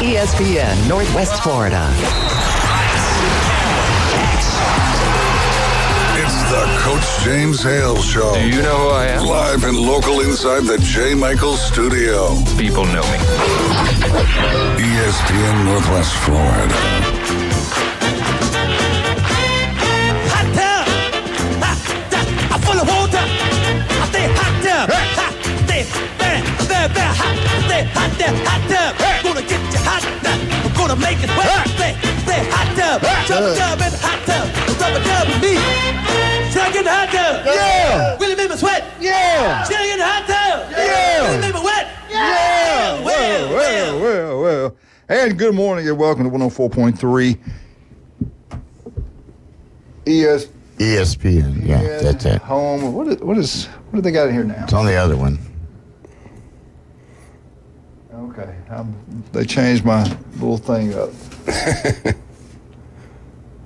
ESPN Northwest Florida. It's the Coach James Hale Show. Do you know who I am? Live and local inside the J. Michaels studio. People know me. ESPN Northwest Florida. Hot tub. I'm full of water. I stay hot tub. Stay very hot. Stay hot tub. Gonna get you hot tub. I'm gonna make it wet. Stay hot tub. Jump tub in the hot tub. Rub a dub with me. Shake in the hot tub. Yeah. Really make me sweat. Yeah. Shake in the hot tub. Yeah. Really make me wet. Yeah. Well. And good morning and welcome to 104.3 ESPN. Yeah, that's it. Home. What do they got in here now? It's on the other one. Okay. They changed my little thing up.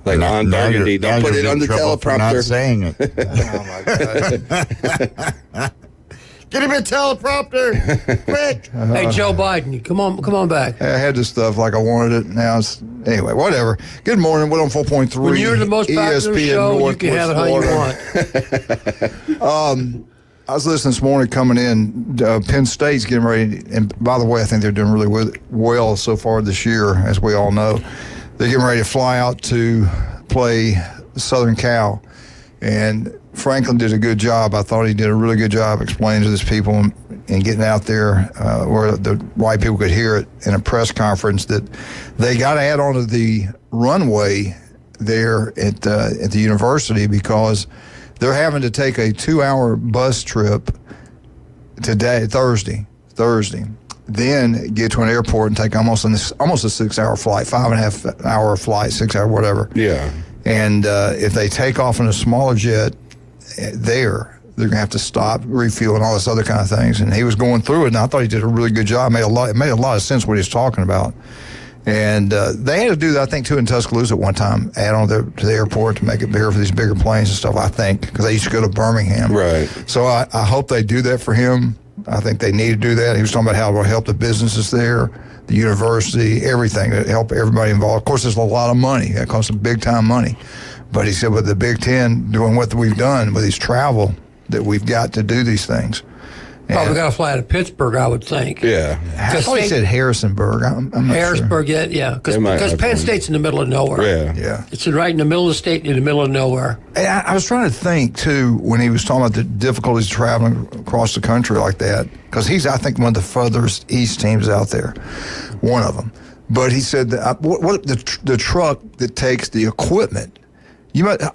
Like on Burgundy, don't put it on the For not teleprompter. saying it. Oh my God. Get him a teleprompter, quick! Hey, Joe Biden, come on back. I had this stuff like I wanted it. Now it's anyway. Whatever. Good morning. 104.3. When you're the most popular ESPN show, you can have it how you Northwest want. I was listening this morning coming in. Penn State's getting ready, and by the way, I think they're doing really well so far this year, as we all know. They're getting ready to fly out to play Southern Cal, and Franklin did a good job. I thought he did a really good job explaining to these people and getting out there where the white people could hear it in a press conference that they got to add onto the runway there at the university because they're having to take a 2-hour bus trip today, Thursday, then get to an airport and take almost a 6-hour flight, 5.5 hour flight, 6 hour, whatever. Yeah. And if they take off in a smaller jet they're going to have to stop, refuel, and all this other kind of things. And he was going through it, and I thought he did a really good job. It made a lot of sense what he was talking about. And they had to do that, I think, too, in Tuscaloosa at one time, add on to the airport to make it bigger for these bigger planes and stuff, I think, because they used to go to Birmingham. Right. So I hope they do that for him. I think they need to do that. He was talking about how it will help the businesses there, the university, everything, to help everybody involved. Of course, there's a lot of money. That costs some big-time money. But he said with the Big Ten doing what we've done with these travel, that we've got to do these things. Probably got to fly to Pittsburgh, I would think. Yeah. I thought he said Harrisonburg. I'm not Harrisburg, yeah. Because Penn State's in the middle of nowhere. Yeah. Yeah. It's right in the middle of the state, in the middle of nowhere. And I was trying to think, too, when he was talking about the difficulties traveling across the country like that, because he's, I think, one of the furthest east teams out there, one of them. But he said that the truck that takes the equipment,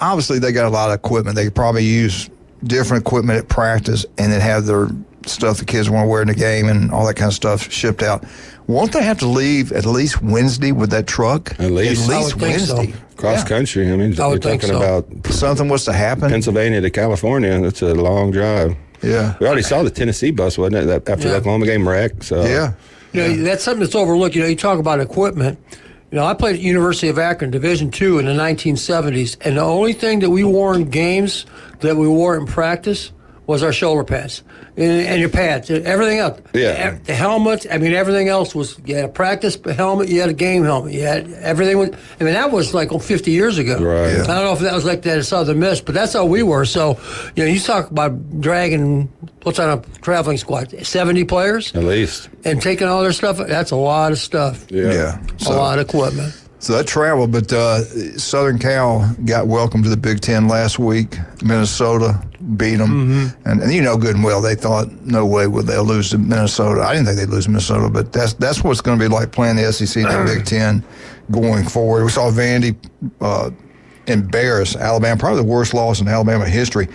obviously they got a lot of equipment. They could probably use different equipment at practice and then have their stuff the kids want to wear in the game and all that kind of stuff shipped out. Won't they have to leave at least Wednesday with that truck? At least Wednesday. So. Cross country. I mean, you're talking about something was to happen. Pennsylvania to California. That's a long drive. Yeah. We already saw the Tennessee bus, wasn't it? After the Oklahoma game wreck. So. Yeah. That's something that's overlooked. You talk about equipment. I played at University of Akron, Division II in the 1970s, and the only thing that we wore in games that we wore in practice was our shoulder pads and your pads, everything else. Yeah. The helmets, everything else was, you had a practice helmet, you had a game helmet, you had everything. That was like 50 years ago. Right. Yeah. I don't know if that was like that at Southern Miss, but that's how we were. So, you talk about dragging, what's on a traveling squad, 70 players? At least. And taking all their stuff, that's a lot of stuff. Yeah. A lot of equipment. So that travel, but Southern Cal got welcomed to the Big Ten last week. Minnesota beat them. Mm-hmm. And you know good and well, they thought, no way would they lose to Minnesota. I didn't think they'd lose to Minnesota, but that's what it's going to be like playing the SEC and the Big Ten going forward. We saw Vandy embarrass Alabama, probably the worst loss in Alabama history.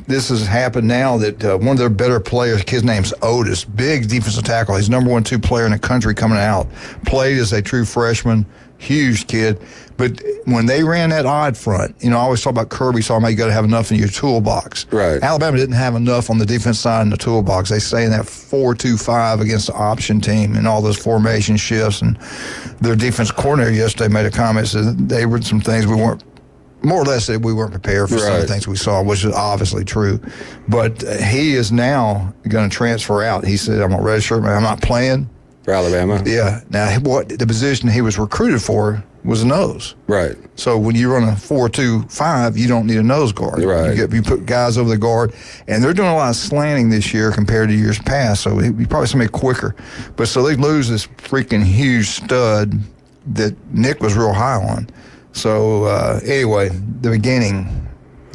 This has happened now that one of their better players, kid's name's Otis, big defensive tackle. He's number 1, 2 player in the country coming out. Played as a true freshman. Huge kid. But when they ran that odd front, I always talk about Kirby, talking about you got to have enough in your toolbox. Right. Alabama didn't have enough on the defense side in the toolbox. They say in that 4-2-5 against the option team and all those formation shifts. And their defense coordinator yesterday made a comment, said they were some things we weren't, more or less, that we weren't prepared for some of the things we saw, which is obviously true. But he is now going to transfer out. He said, I'm a redshirt man. I'm not playing. For Alabama? Yeah. Now, what the position he was recruited for was a nose. Right. So when you run a 4-2-5, you don't need a nose guard. Right. You put guys over the guard, and they're doing a lot of slanting this year compared to years past. So he probably somebody quicker. But so they lose this freaking huge stud that Nick was real high on. So anyway, the beginning.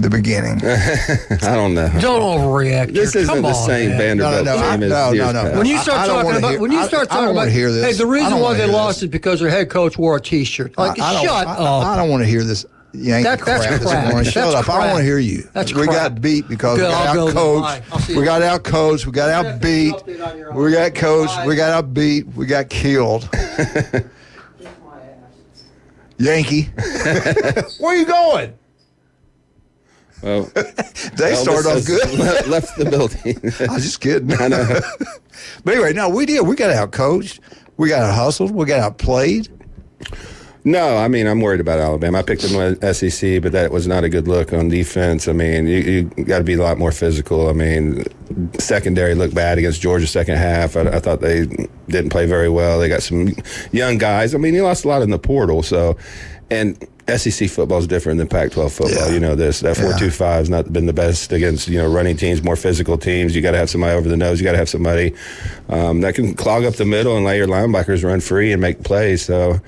I don't know. Don't overreact. This here. isn't Come the on, same man. Vanderbilt team as years past. When you start talking about, I don't wanna hear this. hey, the I reason don't why wanna they hear lost this. is because their head coach wore a T-shirt. Like, shut up. I don't want to hear this. Yankee That's crap this crap. morning. Shut That's up. I don't crap. want to hear you. That's we crap. got beat because Good, we got I'll go then. Bye. I'll out-coached. see you We got later. out-coached. We got Jeff, give me an update on outbeat. your We got offense. coached. Bye. We got outbeat. We got killed. Yankee. Where you going? Well, They started off Elvis good. has left the building. I was just kidding. I know. But anyway, no, we did. We got out-coached. We got out-hustled. We got outplayed. No, I mean, I'm worried about Alabama. I picked them with SEC, but that was not a good look on defense. I mean, you got to be a lot more physical. I mean, secondary looked bad against Georgia second half. I thought they didn't play very well. They got some young guys. I mean, you lost a lot in the portal. So, and SEC football is different than Pac-12 football. Yeah. You know this. That 4-2-5 has not been the best against, running teams, more physical teams. You got to have somebody over the nose. You got to have somebody that can clog up the middle and let your linebackers run free and make plays. So,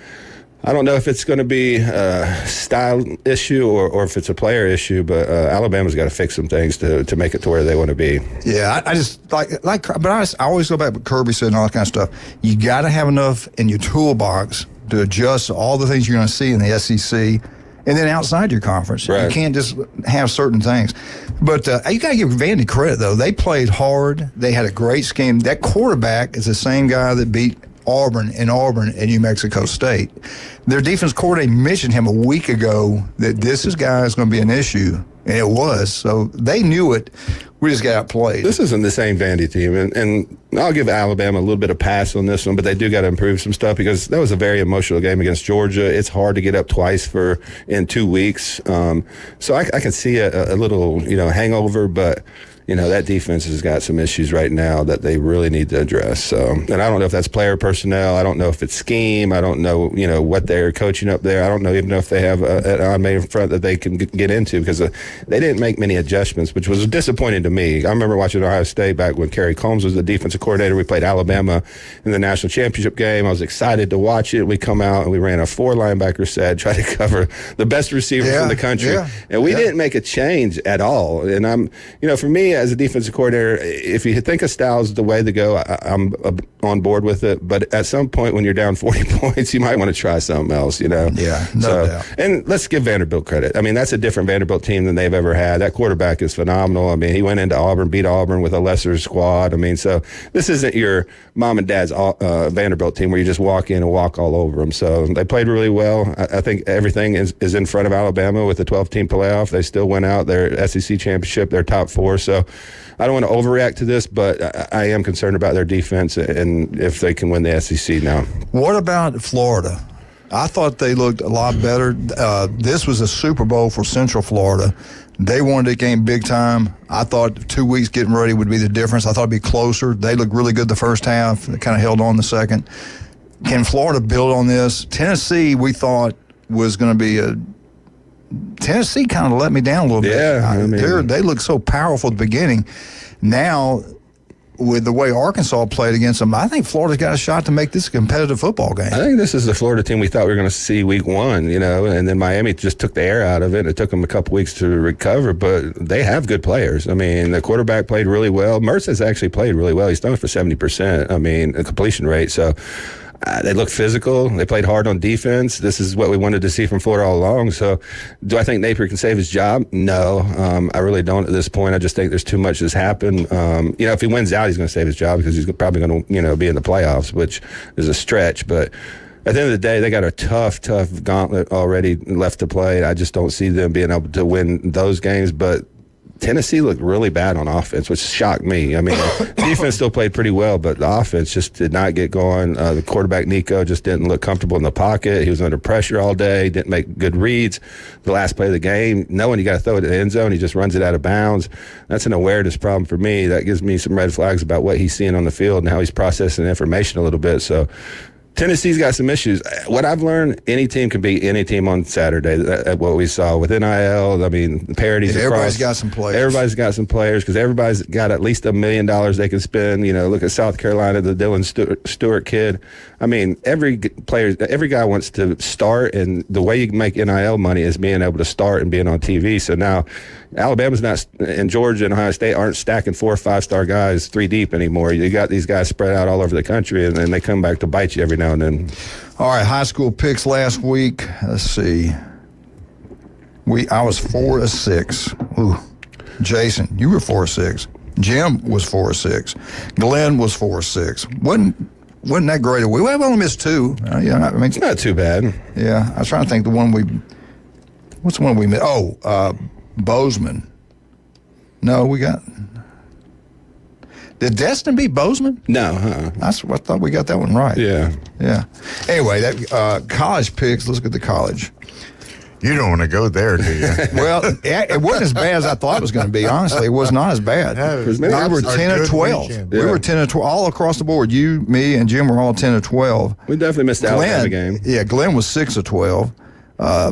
I don't know if it's going to be a style issue or if it's a player issue, but Alabama's got to fix some things to make it to where they want to be. Yeah, I just but I always go back to what Kirby said and all that kind of stuff. You got to have enough in your toolbox to adjust all the things you're going to see in the SEC and then outside your conference. Right. You can't just have certain things. But you got to give Vandy credit, though. They played hard. They had a great scheme. That quarterback is the same guy that beat Auburn and New Mexico State. Their defense coordinator mentioned him a week ago that this guy is going to be an issue, and it was. So they knew it. We just got outplayed. This isn't the same Vandy team, and I'll give Alabama a little bit of pass on this one, but they do got to improve some stuff because that was a very emotional game against Georgia. It's hard to get up twice in 2 weeks, so I can see a little hangover, but. That defense has got some issues right now that they really need to address. So, and I don't know if that's player personnel. I don't know if it's scheme. I don't know, what they're coaching up there. I don't even know if they have an on-main in front that they can get into because they didn't make many adjustments, which was disappointing to me. I remember watching Ohio State back when Kerry Combs was the defensive coordinator. We played Alabama in the national championship game. I was excited to watch it. We come out and we ran a 4-linebacker set, tried to cover the best receivers in the country. Yeah, and we didn't make a change at all. And for me, as a defensive coordinator, if you think a style is the way to go, I'm on board with it. But at some point when you're down 40 points, you might want to try something else, Yeah, no doubt. And let's give Vanderbilt credit. I mean, that's a different Vanderbilt team than they've ever had. That quarterback is phenomenal. I mean, he went into Auburn, beat Auburn with a lesser squad. I mean, so this isn't your mom and dad's Vanderbilt team where you just walk in and walk all over them. So they played really well. I think everything is in front of Alabama with the 12-team playoff. They still went out their SEC championship, their top 4. So I don't want to overreact to this, but I am concerned about their defense and if they can win the SEC now. What about Florida? I thought they looked a lot better. This was a Super Bowl for Central Florida. They wanted the game big time. I thought 2 weeks getting ready would be the difference. I thought it'd be closer. They looked really good the first half. They kind of held on the second. Can Florida build on this? Tennessee, we thought was going to be Tennessee kind of let me down a little bit. Yeah, they look so powerful at the beginning. Now, with the way Arkansas played against them, I think Florida's got a shot to make this a competitive football game. I think this is the Florida team we thought we were going to see week 1, and then Miami just took the air out of it. It took them a couple weeks to recover, but they have good players. I mean, the quarterback played really well. Mertz has actually played really well. He's thrown for 70%, a completion rate. So they look physical. They played hard on defense. This is what we wanted to see from Florida all along. So do I think Napier can save his job? No, I really don't at this point. I just think there's too much that's happened. If he wins out, he's going to save his job because he's probably going to, be in the playoffs, which is a stretch. But at the end of the day, they got a tough gauntlet already left to play. I just don't see them being able to win those games. But Tennessee looked really bad on offense, which shocked me. I mean, defense still played pretty well, but the offense just did not get going. The quarterback, Nico, just didn't look comfortable in the pocket. He was under pressure all day, didn't make good reads. The last play of the game, knowing you got to throw it in the end zone, he just runs it out of bounds. That's an awareness problem for me. That gives me some red flags about what he's seeing on the field and how he's processing information a little bit. So Tennessee's got some issues. What I've learned, any team can beat any team on Saturday. What we saw with NIL, I mean, parodies across. Everybody's got some players. Everybody's got some players because everybody's got at least $1 million they can spend. You know, look at South Carolina, the Dylan Stewart kid. I mean, every guy wants to start, and the way you can make NIL money is being able to start and being on TV. So now Alabama's not, and Georgia and Ohio State aren't stacking 4 or 5-star guys 3 deep anymore. You got these guys spread out all over the country, and then they come back to bite you every now and then. All right, high school picks last week. Let's see. I was 4-6. Ooh. Jason, you were 4-6. Jim was 4-6. Glenn was 4-6. Wasn't that great a week? Well, I've only missed 2. Yeah, I mean, It's not too bad. yeah. I was trying to think what's the one we missed? Oh, Bozeman. No, we got. Did Destin beat Bozeman? No, I thought we got that one right. Yeah. Yeah. Anyway, that college picks. Let's look at the college. You don't want to go there, do you? Well, it wasn't as bad as I thought it was going to be. Honestly, it was not as bad. We were 10 or 12. We were 10 or 12 all across the board. You, me, and Jim were all 10 or 12. We definitely missed the Alabama game. Yeah, Glenn was 6 or 12.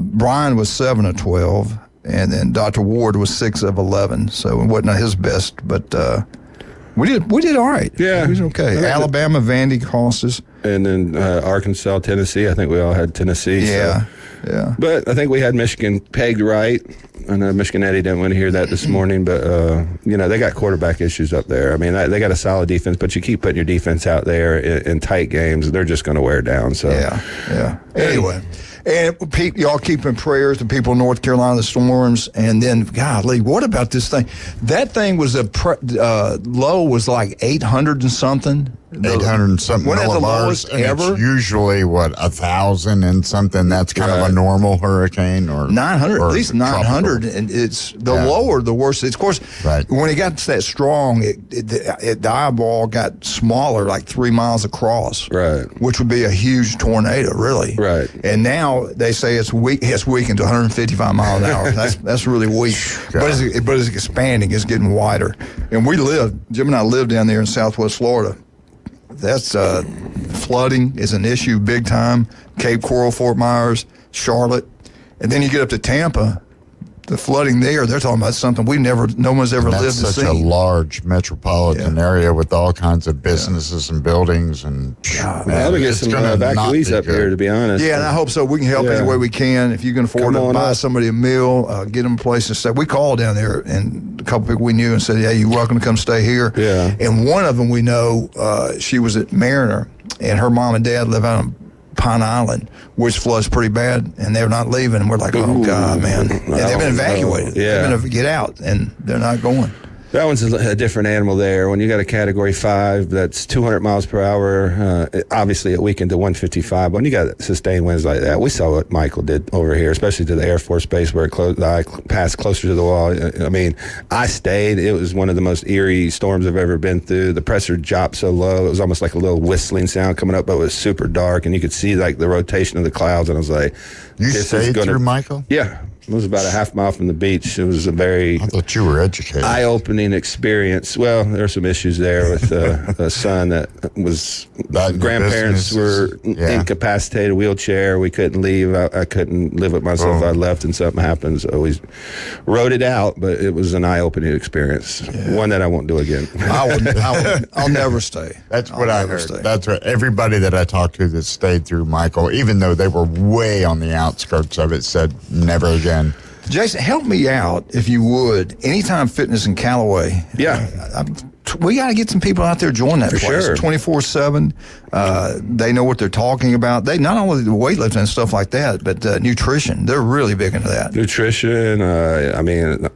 Brian was 7 or 12, and then Dr. Ward was 6 of 11. So it wasn't his best, but we did all right. Yeah, it was okay. Alabama, Vandy cost us. And then Arkansas, Tennessee. I think we all had Tennessee. Yeah. So. Yeah. But I think we had Michigan pegged right. I know Michigan Eddie didn't want to hear that this morning, but, they got quarterback issues up there. I mean, they got a solid defense, but you keep putting your defense out there in tight games, they're just going to wear down. So Yeah. Anyway. And y'all keeping prayers to people in North Carolina, the storms. And then, golly, what about this thing? That thing was low was like 800 and something. 800 and something Wasn't that the millibars, lowest and ever? It's usually 1,000 and something. That's kind of a normal hurricane, or 900, or at least 900, tropical. and it's the lower, the worse. It's, of course, Right. when it got that strong, the eyeball got smaller, like 3 miles across, Right. which would be a huge tornado, really. Right. And now they say it's weakened to 155 miles an hour. That's really weak, but it's expanding. It's getting wider. And Jim and I live down there in Southwest Florida. That's flooding is an issue big time. Cape Coral, Fort Myers, Charlotte, and then you get up to Tampa. The flooding there, they're talking about something no one's ever lived to That's see. such a large metropolitan area with all kinds of businesses and buildings, and Well, we get some evacuees up here, to be honest. Yeah, and I hope so. We can help any way we can. If you can afford to buy somebody a meal, get them a place to stay. We called down there, and a couple people we knew and said, "Yeah, you're welcome to come stay here." Yeah. And one of them we know, she was at Mariner, and her mom and dad live out on Pine Island, which floods pretty bad, and they're not leaving. And we're like, oh, God, man. And they've been evacuated. Yeah. They've been get out, and they're not going. That one's a different animal there. When you got a Category 5 that's 200 miles per hour, obviously it weakened to 155. When you got sustained winds like that, we saw what Michael did over here, especially to the Air Force Base where I passed closer to the wall. I mean, I stayed. It was one of the most eerie storms I've ever been through. The pressure dropped so low, it was almost like a little whistling sound coming up, but it was super dark, and you could see like the rotation of the clouds, and I was like, You stayed through, Michael? Yeah. It was about a half mile from the beach. It was a very I thought you were educated. eye-opening experience. Well, there were some issues there with a son that was grandparents were incapacitated, wheelchair. We couldn't leave. I couldn't live with myself. I left, and something happened. So we wrote it out, but it was an eye-opening experience. Yeah. One that I won't do again. I'll never stay. That's what I heard. That's what everybody that I talked to that stayed through, Michael, even though they were way on the outskirts of it, said never again. Jason, help me out, if you would. Anytime Fitness in Callaway. Yeah. We got to get some people out there join that For place. sure. 24/7. They know what they're talking about. They not only the weightlifting and stuff like that, but nutrition. They're really big into that. Nutrition. I mean,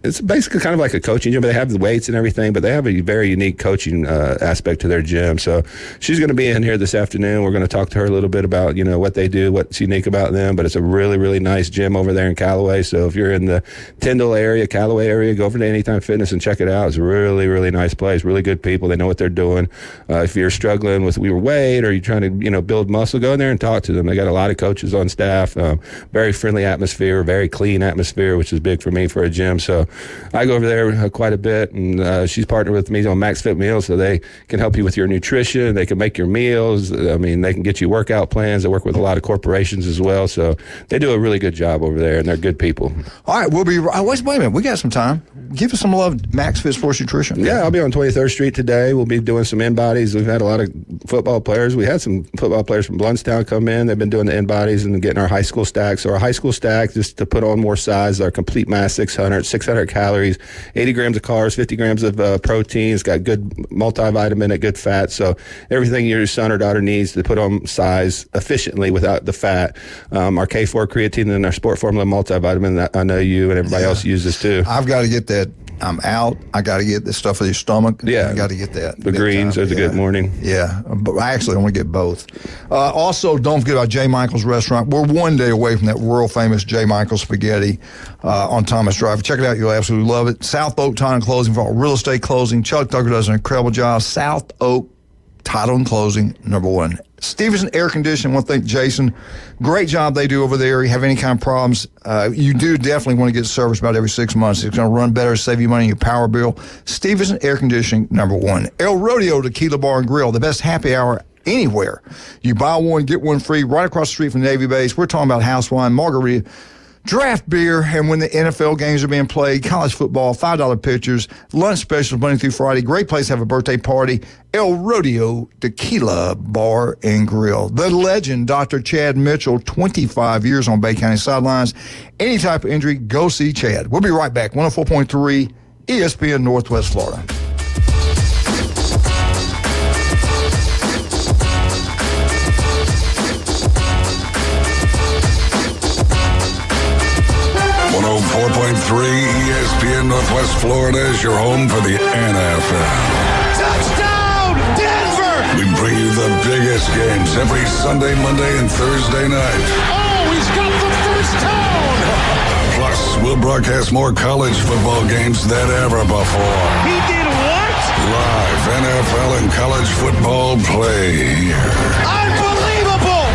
it's basically kind of like a coaching gym, but they have the weights and everything, but they have a very unique coaching aspect to their gym. So she's going to be in here this afternoon. We're going to talk to her a little bit about, what they do, what's unique about them, but it's a really, really nice gym over there in Callaway. So if you're in the Tyndall area, Callaway area, go over to Anytime Fitness and check it out. It's a really, really nice place, really good people. They know what they're doing. If you're struggling with weight or you're trying to, build muscle, go in there and talk to them. They got a lot of coaches on staff, very friendly atmosphere, very clean atmosphere, which is big for me for a gym. So I go over there quite a bit, and she's partnered with me on Max Fit Meals, so they can help you with your nutrition. They can make your meals. I mean, they can get you workout plans. They work with a lot of corporations as well, so they do a really good job over there, and they're good people. All right, we'll be. Wait a minute, we got some time. Give us some love, Max Fit Sports Nutrition. Yeah, I'll be on 23rd Street today. We'll be doing some in-bodies. We've had a lot of football players. We had some football players from Bluntstown come in. They've been doing the in-bodies and getting our high school stacks. So our high school stack, just to put on more size, our complete mass 600 calories, 80 grams of carbs, 50 grams of protein. It's got good multivitamin and good fat. So everything your son or daughter needs to put on size efficiently without the fat. Our K4 creatine and our Sport Formula multivitamin that I know you and everybody else uses too. I've got to get that. I'm out. I got to get the stuff for your stomach. Yeah. I got to get that. The greens are the good morning. Yeah. But I actually want to get both. Also, don't forget about J. Michael's Restaurant. We're one day away from that world famous J. Michael's Spaghetti on Thomas Drive. Check it out. You'll absolutely love it. South Oak Title and Closing for all real estate closing. Chuck Tucker does an incredible job. South Oak Title and Closing, #1. Stevenson Air Conditioning, I want to thank Jason. Great job they do over there. You have any kind of problems, you do definitely want to get service about every 6 months. It's going to run better, save you money on your power bill. Stevenson Air Conditioning, #1. El Rodeo Tequila Bar and Grill, the best happy hour anywhere. You buy one, get one free right across the street from the Navy base. We're talking about house wine, margarita, draft beer, and when the NFL games are being played, college football, $5 pitchers, lunch specials Monday through Friday. Great place to have a birthday party. El Rodeo Tequila Bar and Grill. The legend, Dr. Chad Mitchell, 25 years on Bay County sidelines. Any type of injury, go see Chad. We'll be right back. 104.3 ESPN Northwest Florida. ESPN Northwest Florida is your home for the NFL. Touchdown, Denver! We bring you the biggest games every Sunday, Monday, and Thursday night. Oh, he's got the first down! Plus, we'll broadcast more college football games than ever before. He did what? Live NFL and college football play here. Unbelievable!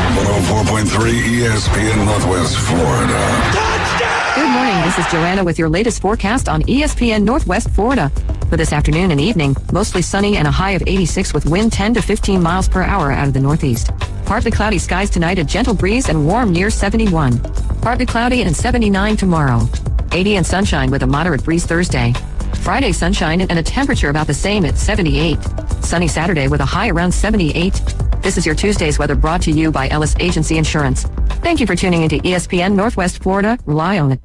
104.3 ESPN Northwest Florida. Touchdown! Good morning. This is Joanna with your latest forecast on ESPN Northwest Florida. For this afternoon and evening, mostly sunny and a high of 86 with wind 10 to 15 miles per hour out of the northeast. Partly cloudy skies tonight, a gentle breeze and warm near 71. Partly cloudy and 79 tomorrow. 80 and sunshine with a moderate breeze Thursday. Friday sunshine and a temperature about the same at 78. Sunny Saturday with a high around 78. This is your Tuesday's weather brought to you by Ellis Agency Insurance. Thank you for tuning into ESPN Northwest Florida. Rely on it.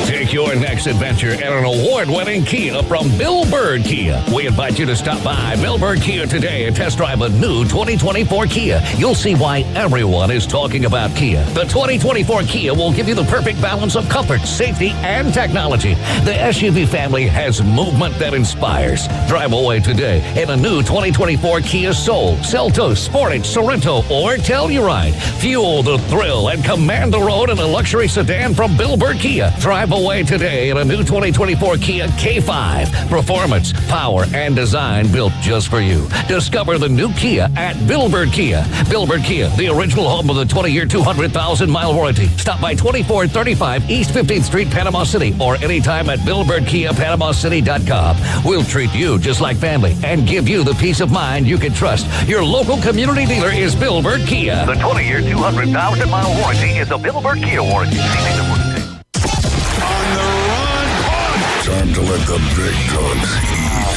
Take your next adventure in an award-winning Kia from Bill Bird Kia. We invite you to stop by Bill Bird Kia today and test drive a new 2024 Kia. You'll see why everyone is talking about Kia. The 2024 Kia will give you the perfect balance of comfort, safety, and technology. The SUV family has movement that inspires. Drive away today in a new 2024 Kia Soul, Seltos, Sportage, Sorento, or Telluride. Fuel the thrill and command the road in a luxury sedan from Bill Bird Kia. Drive away today in a new 2024 Kia K5. Performance, power, and design built just for you. Discover the new Kia at Bill Bird Kia. Bill Bird Kia, the original home of the 20-year, 200,000-mile warranty. Stop by 2435 East 15th Street, Panama City, or anytime at BillBirdKiaPanamaCity.com. We'll treat you just like family and give you the peace of mind you can trust. Your local community dealer is Bill Bird Kia. The 20-year, 200,000-mile warranty is a Bill Bird Kia warranty. Time to let the big dogs eat.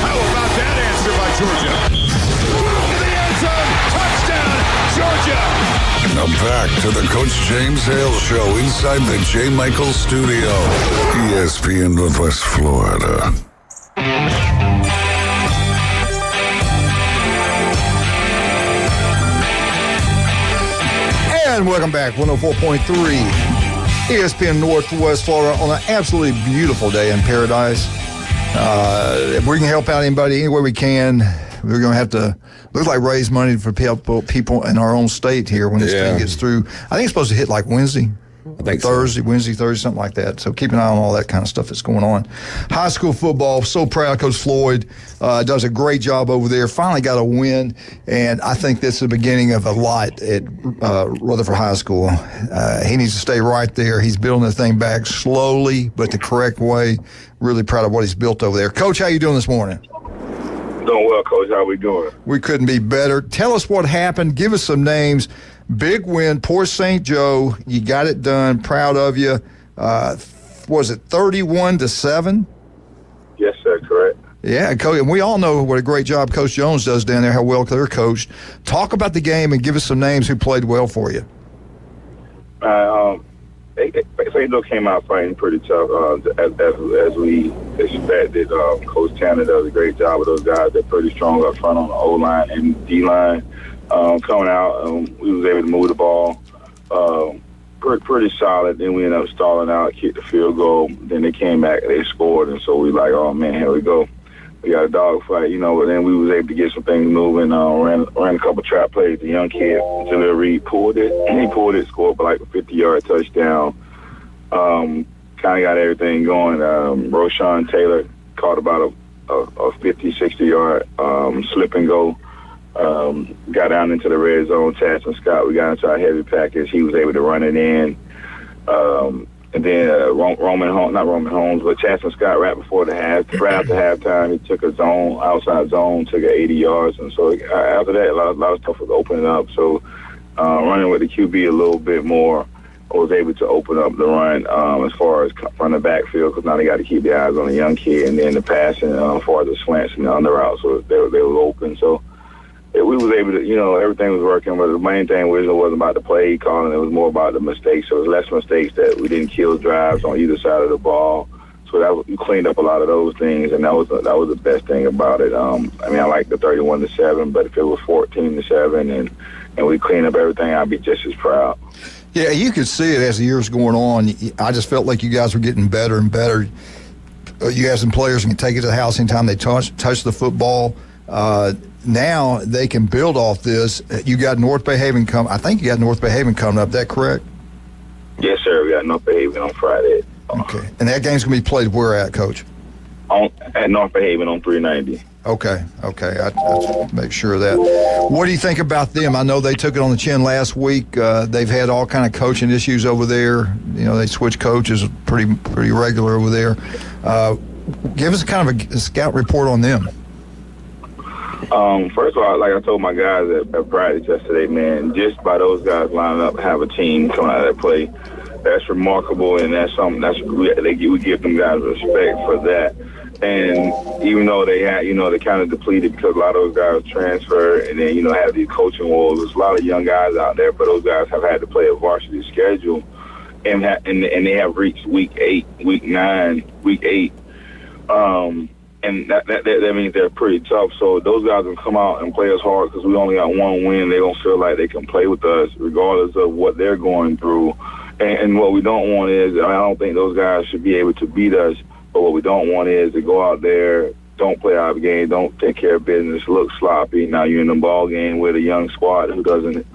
How about that answer by Georgia? To the end zone. Touchdown, Georgia. Now back to the Coach James Hale Show inside the J. Michael Studio. ESPN Northwest Florida. And welcome back, 104.3 ESPN Northwest Florida on an absolutely beautiful day in paradise. We can help out anybody any way we can. We're going to have to look like raise money for people in our own state here when this thing gets through. I think it's supposed to hit like Wednesday. I think Wednesday, Thursday, something like that. So keep an eye on all that kind of stuff that's going on. High school football, so proud. Coach Floyd does a great job over there. Finally got a win, and I think that's the beginning of a lot at Rutherford High School. He needs to stay right there. He's building the thing back slowly, but the correct way. Really proud of what he's built over there. Coach, how you doing this morning? Doing well, Coach. How we doing? We couldn't be better. Tell us what happened. Give us some names. Big win, Port St. Joe. You got it done. Proud of you. Was it 31-7? Yes, sir. Correct. Yeah, Coach, and we all know what a great job Coach Jones does down there, how well they're coached. Talk about the game and give us some names who played well for you. St. Joe came out fighting pretty tough, as we expected. Coach Tanner does a great job with those guys. They're pretty strong up front on the O-line and D-line. Coming out, we was able to move the ball pretty solid. Then we ended up stalling out, kicked the field goal. Then they came back, they scored, and so we like, oh man, here we go. We got a dog fight, But then we was able to get some things moving. Ran a couple trap plays. The young kid, Jaleel Reed, pulled it. He pulled it, scored for like a 50-yard touchdown. Kind of got everything going. Roshan Taylor caught about a 50, 60-yard slip and go. Got down into the red zone. Chaston Scott, we got into our heavy package. He was able to run it in. And then Roman Holmes, but Chaston Scott right after halftime, he took a outside zone, took it 80 yards. And so after that, a lot of stuff was opening up. So running with the QB a little bit more, I was able to open up the run as far as from the backfield, because now they got to keep their eyes on the young kid, and then the passing as far as the slants and the under route, so they were open. So we was able to, everything was working, but the main thing was it wasn't about the play calling, it was more about the mistakes. So it was less mistakes that we didn't kill drives on either side of the ball. So we cleaned up a lot of those things, and that was the best thing about it. I like the 31-7, but if it was 14-7 and we cleaned up everything, I'd be just as proud. Yeah, you could see it as the years going on. I just felt like you guys were getting better and better. You have some players who can take it to the house anytime they touch the football. Now they can build off this. You got North Bay Haven I think you got North Bay Haven coming up. Is that correct? Yes, sir. We got North Bay Haven on Friday. Okay. And that game's going to be played where at, Coach? At North Bay Haven on 390. Okay. I make sure of that. What do you think about them? I know they took it on the chin last week. They've had all kind of coaching issues over there. They switch coaches pretty regular over there. Give us kind of a scout report on them. First of all, like I told my guys at practice yesterday, man, just by those guys lining up, have a team coming out of that play, that's remarkable, and that's something we give them guys respect for that. And even though they had, they kind of depleted because a lot of those guys transfer, and then have these coaching wars. There's a lot of young guys out there, but those guys have had to play a varsity schedule, and they have reached week 8, week 9, week 8. And that means they're pretty tough. So those guys will come out and play us hard because we only got one win. They don't feel like they can play with us regardless of what they're going through. And what we don't want is, I don't think those guys should be able to beat us, but what we don't want is to go out there, don't play our game, don't take care of business, look sloppy. Now you're in the ball game with a young squad who doesn't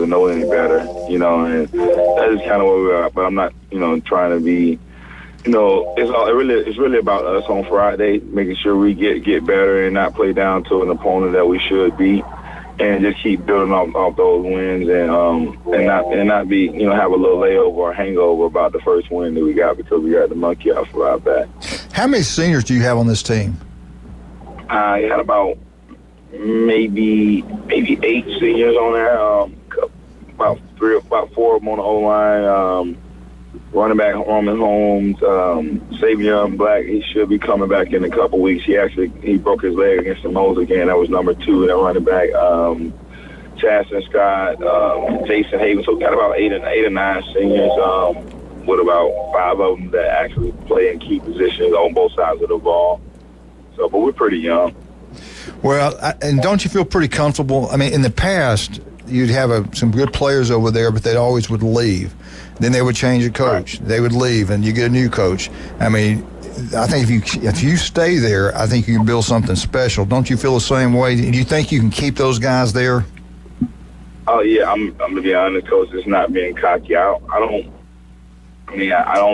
know any better, and that is kind of where we're at. But I'm not, trying to be, it's really about us on Friday, making sure we get better and not play down to an opponent that we should beat, and just keep building off those wins and not be have a little layover or hangover about the first win that we got because we got the monkey off of our back. How many seniors do you have on this team? I had about maybe 8 seniors on there. About 4 of them on the O-line. Running back Roman Holmes, Savion Black, he should be coming back in a couple weeks. He broke his leg against the Moles again. That was number 2 in that running back. Chaston Scott, Jason Haven. So we got about 8 or 9 seniors, with about 5 of them that actually play in key positions on both sides of the ball. But we're pretty young. Well, and don't you feel pretty comfortable? I mean, in the past, you'd have some good players over there, but they always would leave. Then they would change a coach. Right. They would leave, and you get a new coach. I mean, I think if you stay there, I think you can build something special. Don't you feel the same way? Do you think you can keep those guys there? Oh yeah, I'm gonna be honest, Coach. It's not being cocky. I've only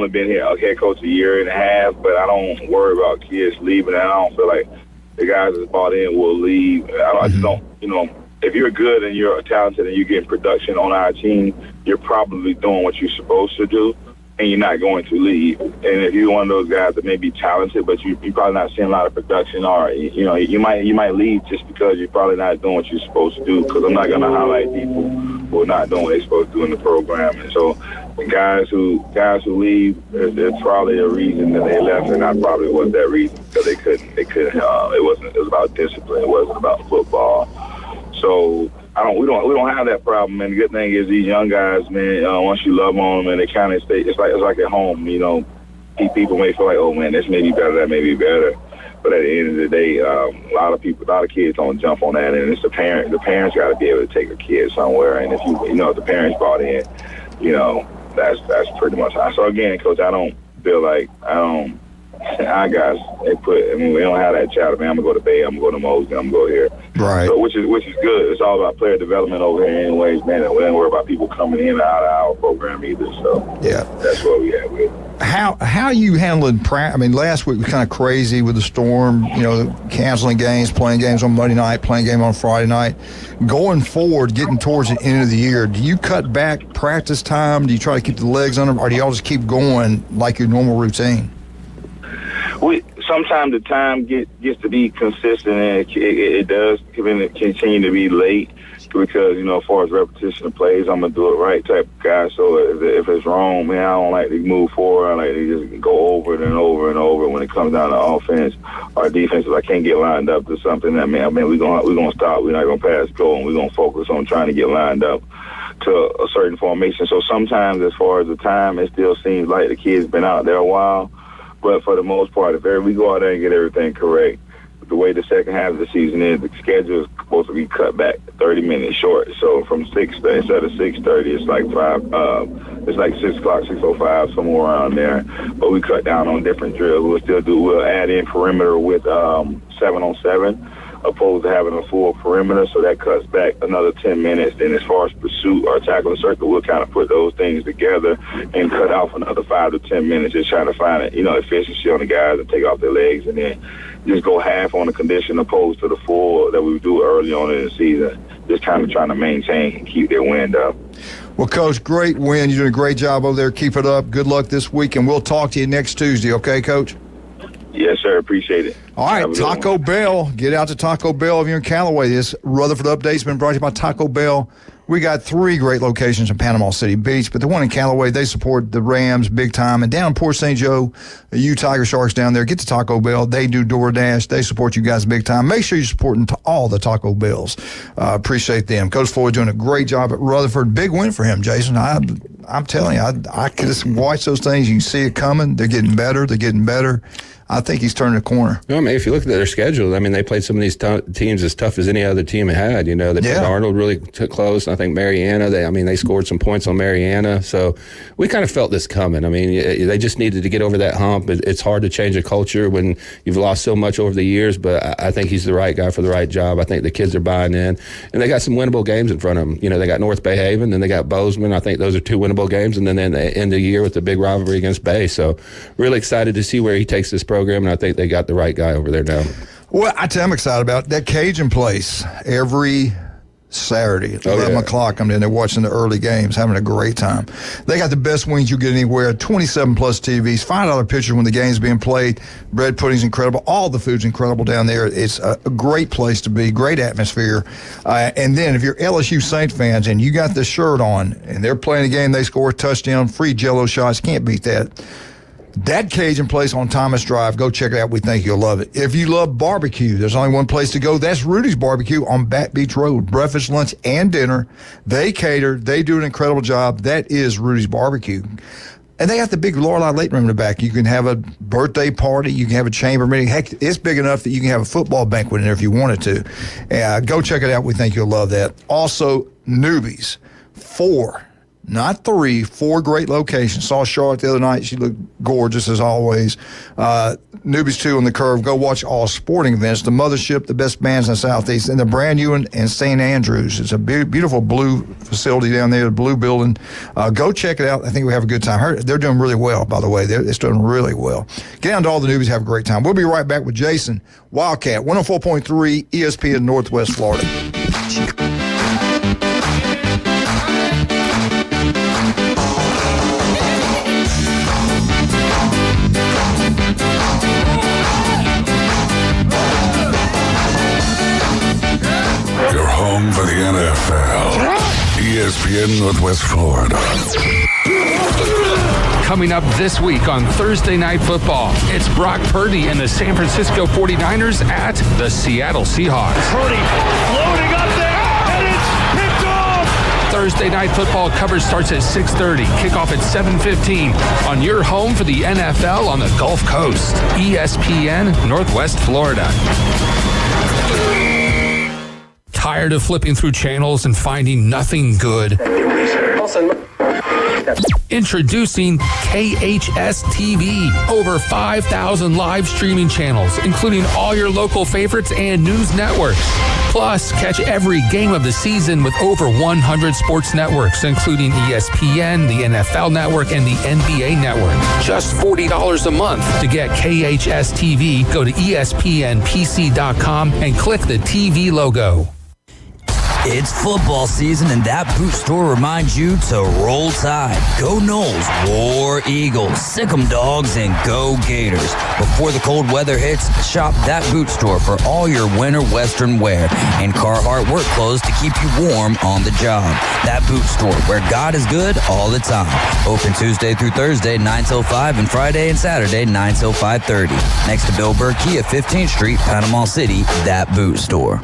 been here, okay, Coach, a year and a half, but I don't worry about kids leaving. And I don't feel like the guys that's bought in will leave. I just don't, if you're good and you're talented and you're getting production on our team, you're probably doing what you're supposed to do, and you're not going to leave. And if you're one of those guys that may be talented, but you're probably not seeing a lot of production, or you might leave just because you're probably not doing what you're supposed to do. Because I'm not going to highlight people who are not doing what they're supposed to do in the program. And so the guys who leave, there's probably a reason that they left, and that probably was that reason, because they couldn't. It was about discipline. It wasn't about football. So we don't have that problem. And the good thing is these young guys, man, once you love on them and they kind of stay, it's like at home. People may feel like, oh man, this may be better, that may be better. But at the end of the day, a lot of kids don't jump on that, and it's the parent. The parents got to be able to take a kid somewhere. And if if the parents bought in, that's pretty much how. So again, Coach, I don't feel like our guys, we don't have that chatter, man. I'm going to go to Bay, I'm going to go to Mosley, I'm going to go here. Right. So, which is good. It's all about player development over here anyways, man. And we don't worry about people coming in and out of our program either. So yeah, that's what we have with. How you handling practice? I mean, last week was kind of crazy with the storm, canceling games, playing games on Monday night, playing game on Friday night. Going forward, getting towards the end of the year, do you cut back practice time? Do you try to keep the legs under, or do y'all just keep going like your normal routine? Sometimes the time gets to be consistent, and it does continue to be late because, as far as repetition of plays, I'm going to do it right type of guy. So if it's wrong, man, I don't like to move forward. I like to just go over it and over and over when it comes down to offense or defense. If I can't get lined up to something, we're going to stop. We're not going to pass go, and we're going to focus on trying to get lined up to a certain formation. So sometimes as far as the time, it still seems like the kid's been out there a while. But for the most part, if we go out there and get everything correct, the way the second half of the season is, the schedule is supposed to be cut back 30 minutes short. So from 6 instead of 6:30, it's like 6 o'clock, 6:05, somewhere around there. But we cut down on different drills. We'll add in perimeter with 7-on-7. Opposed to having a full perimeter, so that cuts back another 10 minutes. Then as far as pursuit or tackling circle, we'll kind of put those things together and cut off another 5 to 10 minutes, just trying to find efficiency on the guys and take off their legs, and then just go half on the condition opposed to the full that we do early on in the season, just kind of trying to maintain and keep their wind up. Well, Coach, great win. You're doing a great job over there. Keep it up. Good luck this week, and we'll talk to you next Tuesday, okay, Coach? Yes, sir. Appreciate it. All right, Taco Bell. Get out to Taco Bell if you're in Callaway. This Rutherford Update's been brought to you by Taco Bell. We got 3 great locations in Panama City Beach, but the one in Callaway, they support the Rams big time. And down in Port St. Joe, you Tiger Sharks down there, get to Taco Bell. They do DoorDash. They support you guys big time. Make sure you're supporting all the Taco Bells. Appreciate them. Coach Floyd doing a great job at Rutherford. Big win for him, Jason. I'm telling you, I could just watch those things. You can see it coming. They're getting better. They're getting better. I think he's turning a corner. No, I mean, if you look at their schedule, they played some of these teams as tough as any other team had. They played Arnold really close. I think Mariana, they scored some points on Mariana. So we kind of felt this coming. I mean, they just needed to get over that hump. It's hard to change a culture when you've lost so much over the years, but I think he's the right guy for the right job. I think the kids are buying in, and they got some winnable games in front of them. They got North Bay Haven, then they got Bozeman. I think those are 2 winnable games, and then they end the year with the big rivalry against Bay. So really excited to see where he takes this program, and I think they got the right guy over there now. Well, I'm excited about that Cajun place every Saturday at 11 o'clock. I'm in there watching the early games, having a great time. They got the best wings you get anywhere, 27-plus TVs, $5 pictures when the game's being played. Bread pudding's incredible. All the food's incredible down there. It's a great place to be, great atmosphere. And then if you're LSU Saint fans and you got this shirt on and they're playing a game, they score a touchdown, free Jell-O shots, can't beat that. That Cajun place on Thomas Drive, go check it out. We think you'll love it. If you love barbecue, there's only one place to go. That's Rudy's Barbecue on Back Beach Road. Breakfast, lunch, and dinner. They cater. They do an incredible job. That is Rudy's Barbecue. And they got the big Lorelei Leighton room in the back. You can have a birthday party. You can have a chamber meeting. Heck, it's big enough that you can have a football banquet in there if you wanted to. Go check it out. We think you'll love that. Also, Newbies. 4, not 3, 4 great locations. Saw Charlotte the other night. She looked gorgeous as always. Newbies 2 on the Curve. Go watch all sporting events. The Mothership, the best bands in the Southeast, and the brand new one in St. Andrews. It's a beautiful blue facility down there, the blue building. Go check it out. I think we have a good time. They're doing really well, by the way. It's doing really well. Get down to all the Newbies. Have a great time. We'll be right back with Jason Wildcat, 104.3 ESPN Northwest Florida. Home for the NFL. ESPN Northwest Florida. Coming up this week on Thursday Night Football, it's Brock Purdy and the San Francisco 49ers at the Seattle Seahawks. Purdy loading up there, and it's picked off! Thursday Night Football coverage starts at 6:30, kickoff at 7:15 on your home for the NFL on the Gulf Coast. ESPN Northwest Florida. Tired of flipping through channels and finding nothing good? Introducing KHS TV. Over 5,000 live streaming channels, including all your local favorites and news networks. Plus, catch every game of the season with over 100 sports networks, including ESPN, the NFL Network, and the NBA Network. Just $40 a month. To get KHS TV, go to ESPNPC.com and click the TV logo. It's football season, and that boot store reminds you to roll tide. Go Noles, War Eagles, sick 'em dogs, and go Gators. Before the cold weather hits, shop that boot store for all your winter western wear and Carhartt work clothes to keep you warm on the job. That boot store, where God is good all the time. Open Tuesday through Thursday, 9 till 5, and Friday and Saturday, 9 till 5:30. Next to Bill Burr Kia, 15th Street, Panama City, that boot store.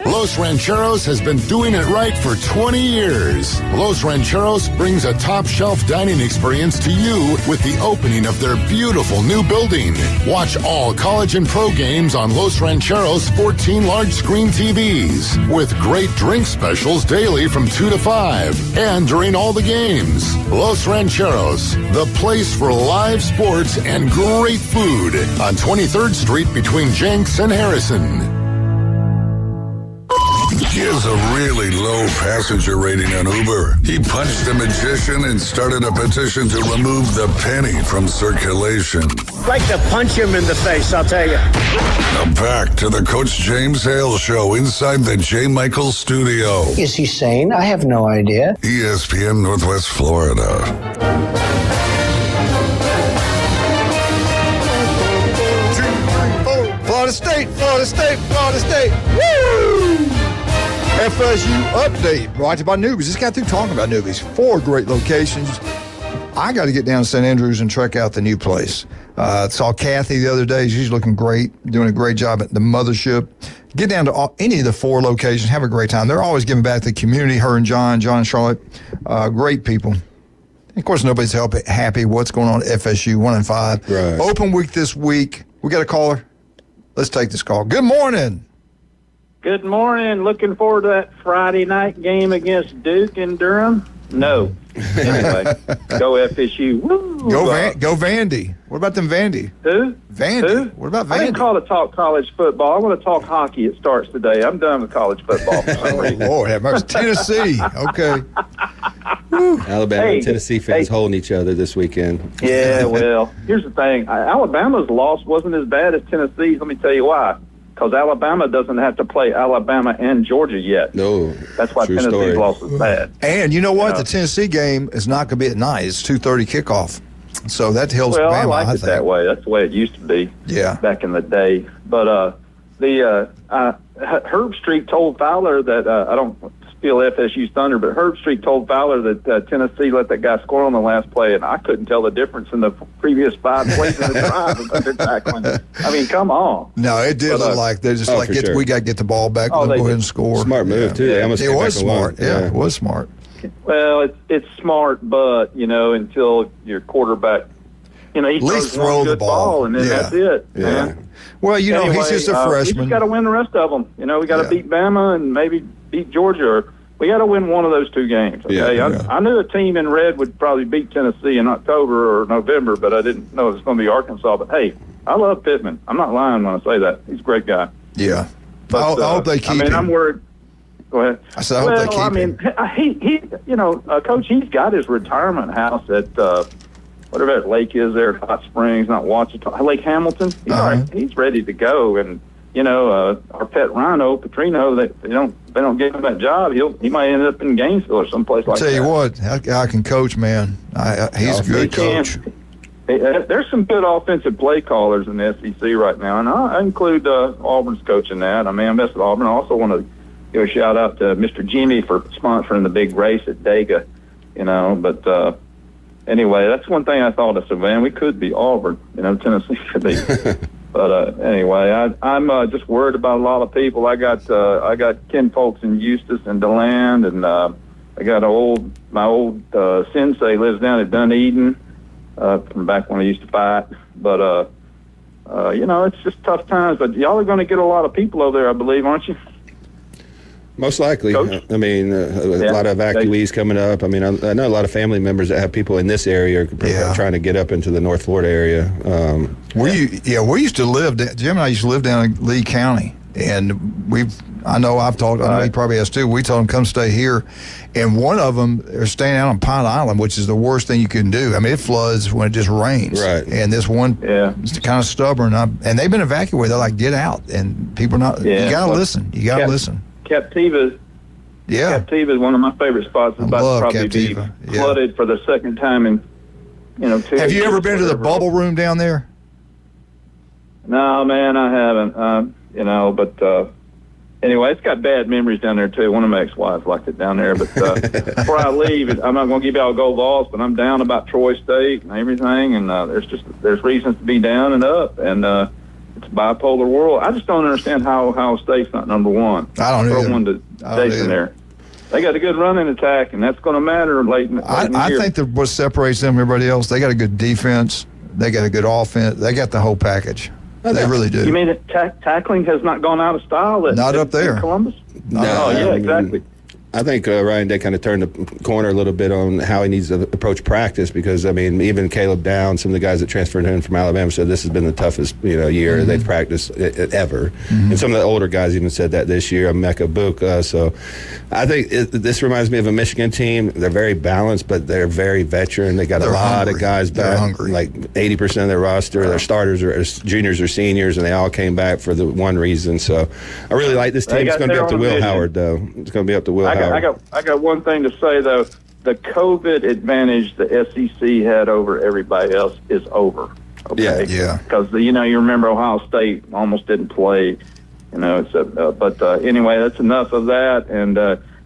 Los Rancheros has been doing it right for 20 years. Los Rancheros brings a top-shelf dining experience to you with the opening of their beautiful new building. Watch all college and pro games on Los Rancheros' 14 large-screen TVs with great drink specials daily from 2 to 5 and during all the games. Los Rancheros, the place for live sports and great food on 23rd Street between Jenks and Harrison. He has a really low passenger rating on Uber. He punched a magician and started a petition to remove the penny from circulation. I'd like to punch him in the face, I'll tell you. Now back to the Coach James Hale Show inside the J. Michael Studio. Is he sane? I have no idea. ESPN Northwest Florida. Florida State, Florida State, Florida State. Woo! FSU update brought to you by Newbies. Just got through talking about Newbies. 4 great locations. I got to get down to St. Andrews and check out the new place. Saw Kathy the other day. She's looking great, doing a great job at the Mothership. Get down to any of the 4 locations. Have a great time. They're always giving back to the community. Her and John and Charlotte, great people. Of course, nobody's happy what's going on at FSU, 1-5. Right. Open week this week. We got a caller. Let's take this call. Good morning. Good morning. Looking forward to that Friday night game against Duke and Durham? No. Anyway, go FSU. Woo! Go Vandy. What about them Vandy? Who? Vandy. Who? What about Vandy? I didn't call to talk college football. I want to talk hockey. It starts today. I'm done with college football for some reason. Lord have mercy. Tennessee. Okay. Alabama and Tennessee fans holding each other this weekend. Yeah, well, here's the thing. Alabama's loss wasn't as bad as Tennessee's. Let me tell you why. Because Alabama doesn't have to play Alabama and Georgia yet. No. That's why Tennessee's loss is bad. And you know what? The Tennessee game is not going to be at night. It's 2:30 kickoff. So that helps Bama, I like it that way. That's the way it used to be back in the day. But Herb Street told Fowler that, I don't steal FSU's thunder, but Herb Street told Fowler that Tennessee let that guy score on the last play, and I couldn't tell the difference in the previous 5 plays in the drive that they're tackling. I mean, come on. No, it did look like they're just we got to get the ball back. Oh, Let's go ahead and score. Smart move, too. They almost it was smart. Yeah, it was smart. Well, it's smart, but until your quarterback, he at least throws one good ball, and then that's it. Yeah. Man. Well, anyway, he's just a freshman. We just got to win the rest of them. We got to beat Bama and maybe beat Georgia. Or we got to win one of those 2 games. Okay, I knew a team in red would probably beat Tennessee in October or November, but I didn't know it was going to be Arkansas. But hey, I love Pittman. I'm not lying when I say that. He's a great guy. Yeah, but, I hope they keep him. I'm worried. Go ahead. I said, I hope they keep him. He Coach, he's got his retirement house at whatever that lake is there, Hot Springs, not Ouachita, Lake Hamilton. He's ready to go, and our pet rhino, Petrino, they don't give him that job. He might end up in Gainesville or someplace like that. Tell you what, that guy can coach, man. He's a good coach. There's some good offensive play callers in the SEC right now, and I include Auburn's coach in that. I mess with Auburn. I also want to give a shout out to Mr. Jimmy for sponsoring the big race at Dega, but anyway, that's one thing I thought. I said, man, we could be Auburn, Tennessee could be. But anyway, I'm just worried about a lot of people. I got Ken folks in Eustis and DeLand, and I got my old sensei lives down at Dunedin from back when I used to fight. But it's just tough times. But y'all are going to get a lot of people over there, I believe, aren't you? Most likely. Coach? A lot of evacuees coming up. I know a lot of family members that have people in this area trying to get up into the North Florida area. We used to live, Jim and I used to live down in Lee County, and I know he probably has too. We told them, come stay here. And one of them, they're staying out on Pine Island, which is the worst thing you can do. It floods when it just rains. Right. And this one is kind of stubborn. And they've been evacuated. They're like, get out. And people you got to listen. You got to listen. Captiva. Yeah. Captiva is one of my favorite spots. It's about to probably Captiva. be flooded for the second time in, 2 years. Have you ever been to the bubble room down there? No, man, I haven't. But anyway, it's got bad memories down there too. One of my ex-wives liked it down there. But before I leave, I'm not going to give y'all go Vols, but I'm down about Troy State and everything. And there's reasons to be down and up. And it's a bipolar world. I just don't understand how Ohio State's not number one. I don't know. Throw one to Jason there. They got a good running attack, and that's going to matter late in the year. I think that what separates them from everybody else, they got a good defense. They got a good offense. They got the whole package. They really do. You mean that tackling has not gone out of style? Not up there. In Columbus? No, yeah, exactly. I think Ryan Day kind of turned the corner a little bit on how he needs to approach practice because, even Caleb Downs, some of the guys that transferred in from Alabama said this has been the toughest year they've practiced ever. Mm-hmm. And some of the older guys even said that this year, Emeka Buka. So I think this reminds me of a Michigan team. They're very balanced, but they're very veteran. They got a lot of guys back, like 80% of their roster. Their starters are juniors or seniors, and they all came back for the one reason. So I really like this team. It's going to be up to Will Howard, though. It's going to be up to Will Howard. I got one thing to say, though. The COVID advantage the SEC had over everybody else is over. Okay? Yeah. Because, you remember Ohio State almost didn't play, but anyway, that's enough of that. And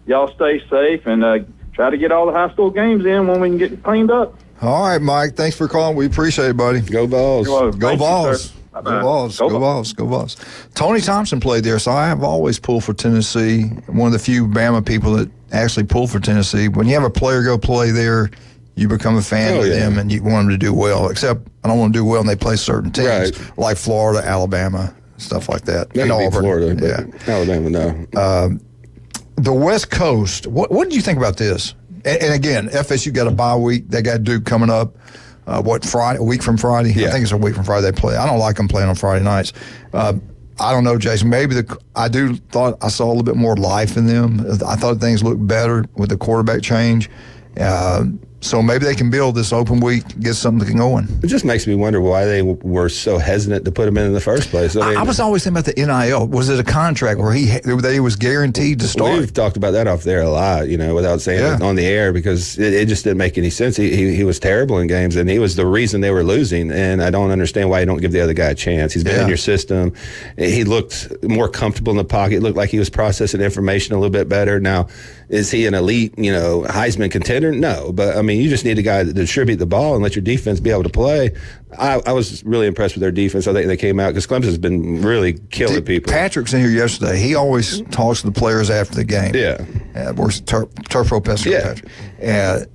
y'all stay safe and try to get all the high school games in when we can get cleaned up. All right, Mike. Thanks for calling. We appreciate it, buddy. Go Vols. Go Vols. Go Vols. Go Vols. Go Vols. Tony Thompson played there, so I have always pulled for Tennessee. One of the few Bama people that actually pull for Tennessee. When you have a player go play there, you become a fan of them, and you want them to do well. Except I don't want to do well when they play certain teams, like Florida, Alabama, stuff like that. Maybe and Auburn. Florida, but Alabama, no. The West Coast, what do you think about this? And again, FSU got a bye week. They got Duke coming up. Friday? A week from Friday? Yeah. I think it's a week from Friday they play. I don't like them playing on Friday nights. I don't know, Jason. Maybe I thought I saw a little bit more life in them. I thought things looked better with the quarterback change. So maybe they can build this open week, get something going. It just makes me wonder why they were so hesitant to put him in the first place. I was always thinking about the NIL. Was it a contract where he was guaranteed to start? We've talked about that off there a lot, without saying it on the air because it just didn't make any sense. He was terrible in games, and he was the reason they were losing, and I don't understand why you don't give the other guy a chance. He's been in your system. He looked more comfortable in the pocket. It looked like he was processing information a little bit better. Now, is he an elite, Heisman contender? No, but, mean, you just need a guy to distribute the ball and let your defense be able to play. I was really impressed with their defense. I think they came out because Clemson's been really killing people. Patrick's in here yesterday. He always talks to the players after the game. Yeah. Works at Turf Pro Pesca. Yeah. Patrick.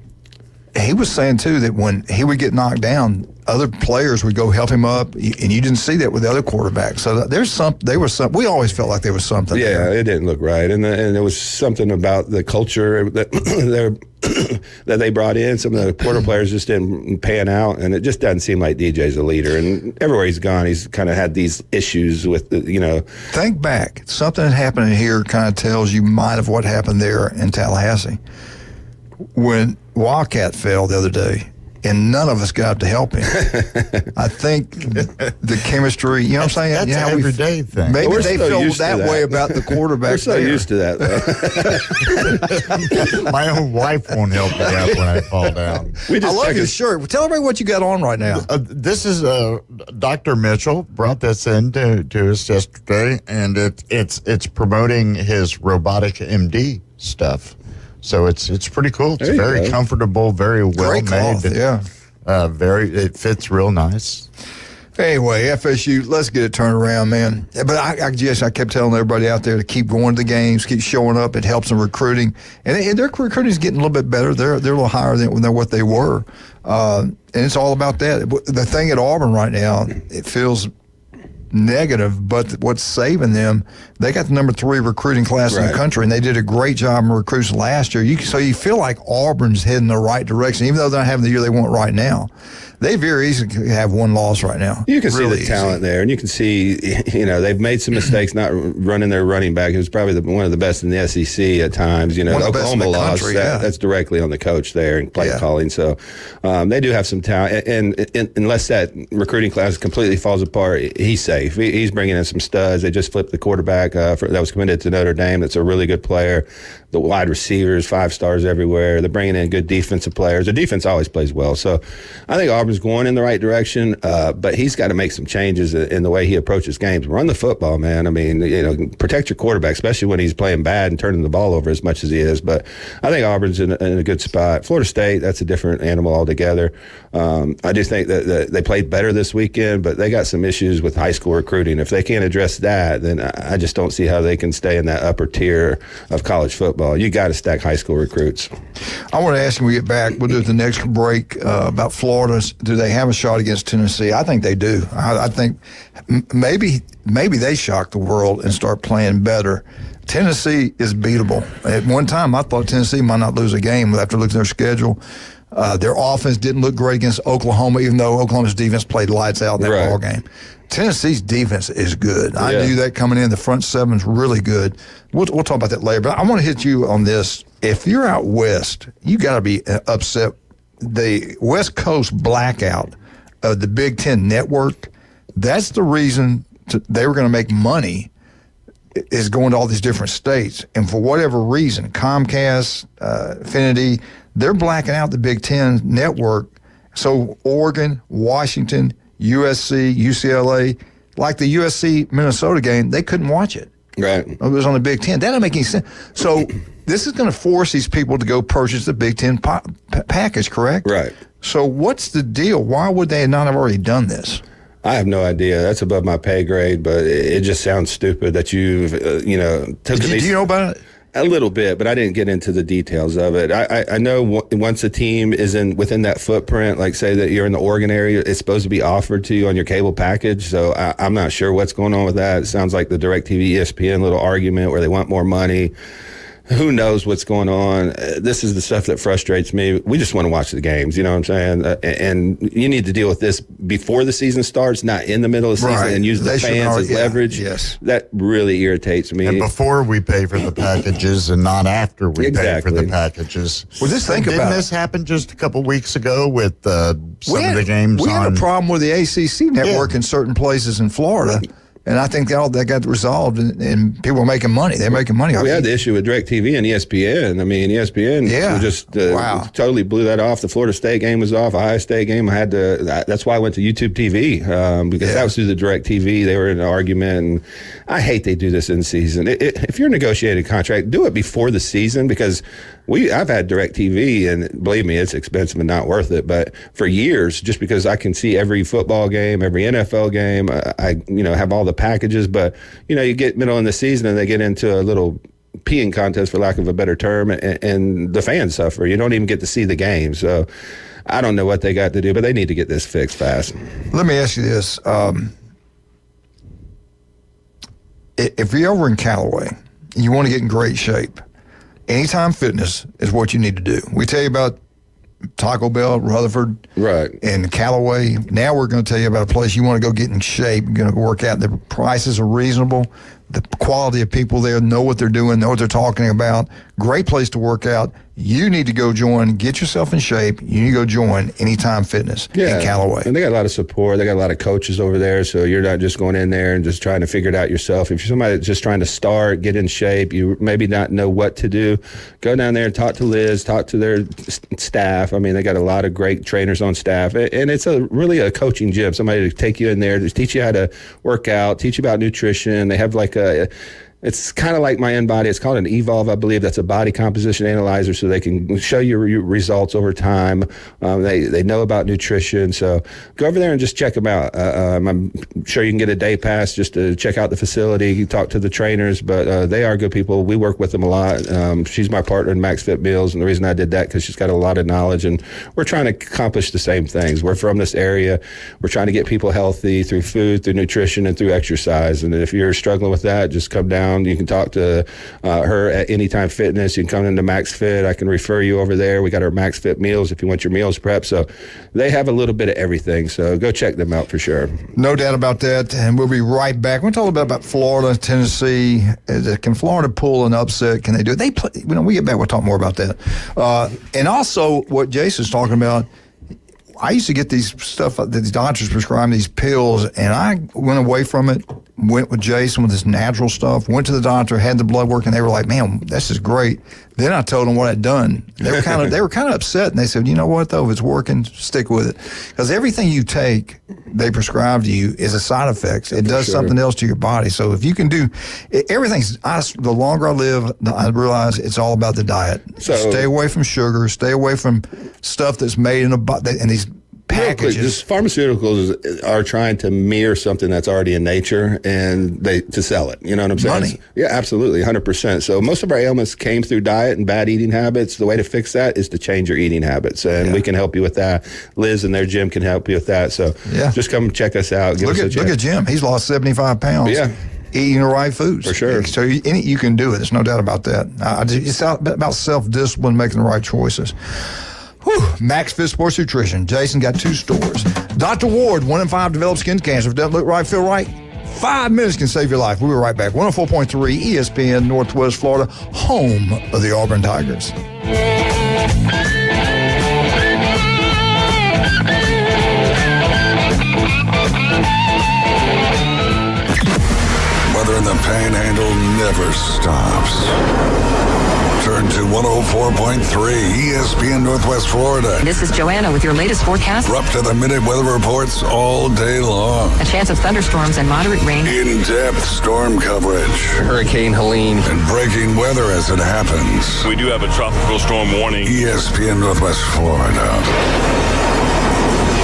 He was saying, too, that when he would get knocked down, other players would go help him up, and you didn't see that with the other quarterbacks. So we always felt like there was something. Yeah, there. it didn't look right, and there was something about the culture that that they brought in. Some of the Porter players just didn't pan out, and it just doesn't seem like DJ's a leader. And everywhere he's gone, he's kind of had these issues with, Think back. Something that happened here kind of tells you might of what happened there in Tallahassee. When Wildcat fell the other day, and none of us got up to help him. I think the chemistry, you know what I'm saying? That's an everyday thing. Maybe We're they so feel used to that way about the quarterback. We're so there. used to that, though. My own wife won't help me out when I fall down. I love your shirt. Tell everybody what you got on right now. This is Dr. Mitchell brought this in to us yesterday, and it's promoting his robotic MD stuff. So it's pretty cool. It's very comfortable, very well Great made. cloth, yeah. It fits real nice. Anyway, FSU, let's get it turned around, man. But I kept telling everybody out there to keep going to the games, keep showing up. It helps them recruiting, and their recruiting is getting a little bit better. They're a little higher than what they were, and it's all about that. The thing at Auburn right now, it feels negative, but what's saving them, they got the number 3 recruiting class in the country, and they did a great job in recruits last year. So you feel like Auburn's heading the right direction, even though they're not having the year they want right now. They very easily have one loss right now. You can see the talent there, and you can see, they've made some mistakes not running their running back. It was probably one of the best in the SEC at times. Oklahoma lost. That's directly on the coach there and play calling. So they do have some talent, and unless that recruiting class completely falls apart, he's safe. He's bringing in some studs. They just flipped the quarterback that was committed to Notre Dame. That's a really good player. The wide receivers, 5 stars everywhere. They're bringing in good defensive players. The defense always plays well. So I think Auburn's going in the right direction, but he's got to make some changes in the way he approaches games. Run the football, man. I mean, protect your quarterback, especially when he's playing bad and turning the ball over as much as he is. But I think Auburn's in a good spot. Florida State, that's a different animal altogether. I do think that they played better this weekend, but they got some issues with high school recruiting. If they can't address that, then I just don't see how they can stay in that upper tier of college football. You got to stack high school recruits. I want to ask when we get back, we'll do the next break about Florida. Do they have a shot against Tennessee? I think they do. I think maybe they shock the world and start playing better. Tennessee is beatable. At one time, I thought Tennessee might not lose a game after looking at their schedule. Their offense didn't look great against Oklahoma, even though Oklahoma's defense played lights out in that ball game. Tennessee's defense is good. I knew that coming in. The front seven's really good. We'll talk about that later. But I want to hit you on this. If you're out west, you got to be upset. The West Coast blackout of the Big Ten network, that's the reason they were going to make money, is going to all these different states. And for whatever reason, Comcast, Affinity, they're blacking out the Big Ten network. So Oregon, Washington, USC, UCLA, like the USC-Minnesota game, they couldn't watch it. Right. It was on the Big Ten. That doesn't make any sense. So this is going to force these people to go purchase the Big Ten package, correct? Right. So what's the deal? Why would they not have already done this? I have no idea. That's above my pay grade, but it just sounds stupid that you've, do you know about it? A little bit, but I didn't get into the details of it. I know once a team is within that footprint, like say that you're in the Oregon area, it's supposed to be offered to you on your cable package. So I'm not sure what's going on with that. It sounds like the DirecTV ESPN little argument where they want more money. Who knows what's going on? This is the stuff that frustrates me. We just want to watch the games, you know what I'm saying? And you need to deal with this before the season starts, not in the middle of the season, and use the fans as leverage. Yes. That really irritates me. And before we pay for the packages and not after we pay for the packages. Well, just think didn't about this happen just a couple weeks ago with some of the games We had a problem with the ACC network in certain places in Florida. And I think all that got resolved, and people are making money. They're making money. We had the issue with DirecTV and ESPN. I mean, ESPN just totally blew that off. The Florida State game was off. Ohio State game, I had to. That's why I went to YouTube TV because that was through the DirecTV. They were in an argument, and I hate they do this in season. If you're negotiating a contract, do it before the season because I've had DirecTV, and believe me, it's expensive and not worth it. But for years, just because I can see every football game, every NFL game, I have all the packages. But you get middle in the season, and they get into a little peeing contest, for lack of a better term, and the fans suffer. You don't even get to see the game. So I don't know what they got to do, but they need to get this fixed fast. Let me ask you this: if you're over in Callaway, and you want to get in great shape, Anytime Fitness is what you need to do. We tell you about Taco Bell, Rutherford, and Callaway. Now we're going to tell you about a place you want to go get in shape. You're going to work out. The prices are reasonable. The quality of people there know what they're doing, know what they're talking about. Great place to work out. You need to go join, get yourself in shape. You need to go join Anytime Fitness in Callaway. And they got a lot of support. They got a lot of coaches over there, so you're not just going in there and just trying to figure it out yourself. If you're somebody that's just trying to start, get in shape, you maybe not know what to do, go down there and talk to Liz, talk to their staff. I mean, they got a lot of great trainers on staff, and it's really a coaching gym. Somebody to take you in there, to teach you how to work out, teach you about nutrition. They have it's kind of like My InBody. It's called an Evolve, I believe. That's a body composition analyzer, so they can show you results over time. They know about nutrition, so go over there and just check them out. I'm sure you can get a day pass just to check out the facility, talk to the trainers, but they are good people. We work with them a lot. She's my partner in Max Fit Meals, and the reason I did that because she's got a lot of knowledge, and we're trying to accomplish the same things. We're from this area. We're trying to get people healthy through food, through nutrition, and through exercise. And if you're struggling with that, just come down. You can talk to her at Anytime Fitness. You can come into Max Fit. I can refer you over there. We got our Max Fit meals if you want your meals prepped. So they have a little bit of everything. So go check them out for sure. No doubt about that. And we'll be right back. We're talking about Florida, Tennessee. Can Florida pull an upset? Can they do it? They play. When we get back, we'll talk more about that. And also what Jason's talking about. I used to get these stuff that these doctors prescribe, these pills, and I went away from it, went with Jason with this natural stuff, went to the doctor, had the blood work, and they were like, man, this is great. Then I told them what I'd done. They were kind of upset, and they said, you know what, though, if it's working, stick with it. Because everything you take, they prescribe to you, is a side effect. It does something else to your body. So if you can do, the longer I live, I realize it's all about the diet. So stay away from sugar, stay away from stuff that's made in these packages. Just pharmaceuticals are trying to mirror something that's already in nature and to sell it. You know what I'm saying? Money. Yeah, absolutely, 100%. So most of our ailments came through diet and bad eating habits. The way to fix that is to change your eating habits, and we can help you with that. Liz and their gym can help you with that. So just come check us out. Look at Jim. He's lost 75 pounds. Yeah. Eating the right foods. For sure. So you can do it. There's no doubt about that. It's about self-discipline, making the right choices. Max Fit Sports Nutrition. Jason got 2 stores. Dr. Ward, 1 in 5 develop skin cancer. If it doesn't look right, feel right, 5 minutes can save your life. We'll be right back. 104.3 ESPN Northwest Florida, home of the Auburn Tigers. Weather in the Panhandle never stops. Turn to 104.3 ESPN Northwest Florida. This is Joanna with your latest forecast. We're up to the minute weather reports all day long. A chance of thunderstorms and moderate rain. In-depth storm coverage. Hurricane Helene. And breaking weather as it happens. We do have a tropical storm warning. ESPN Northwest Florida.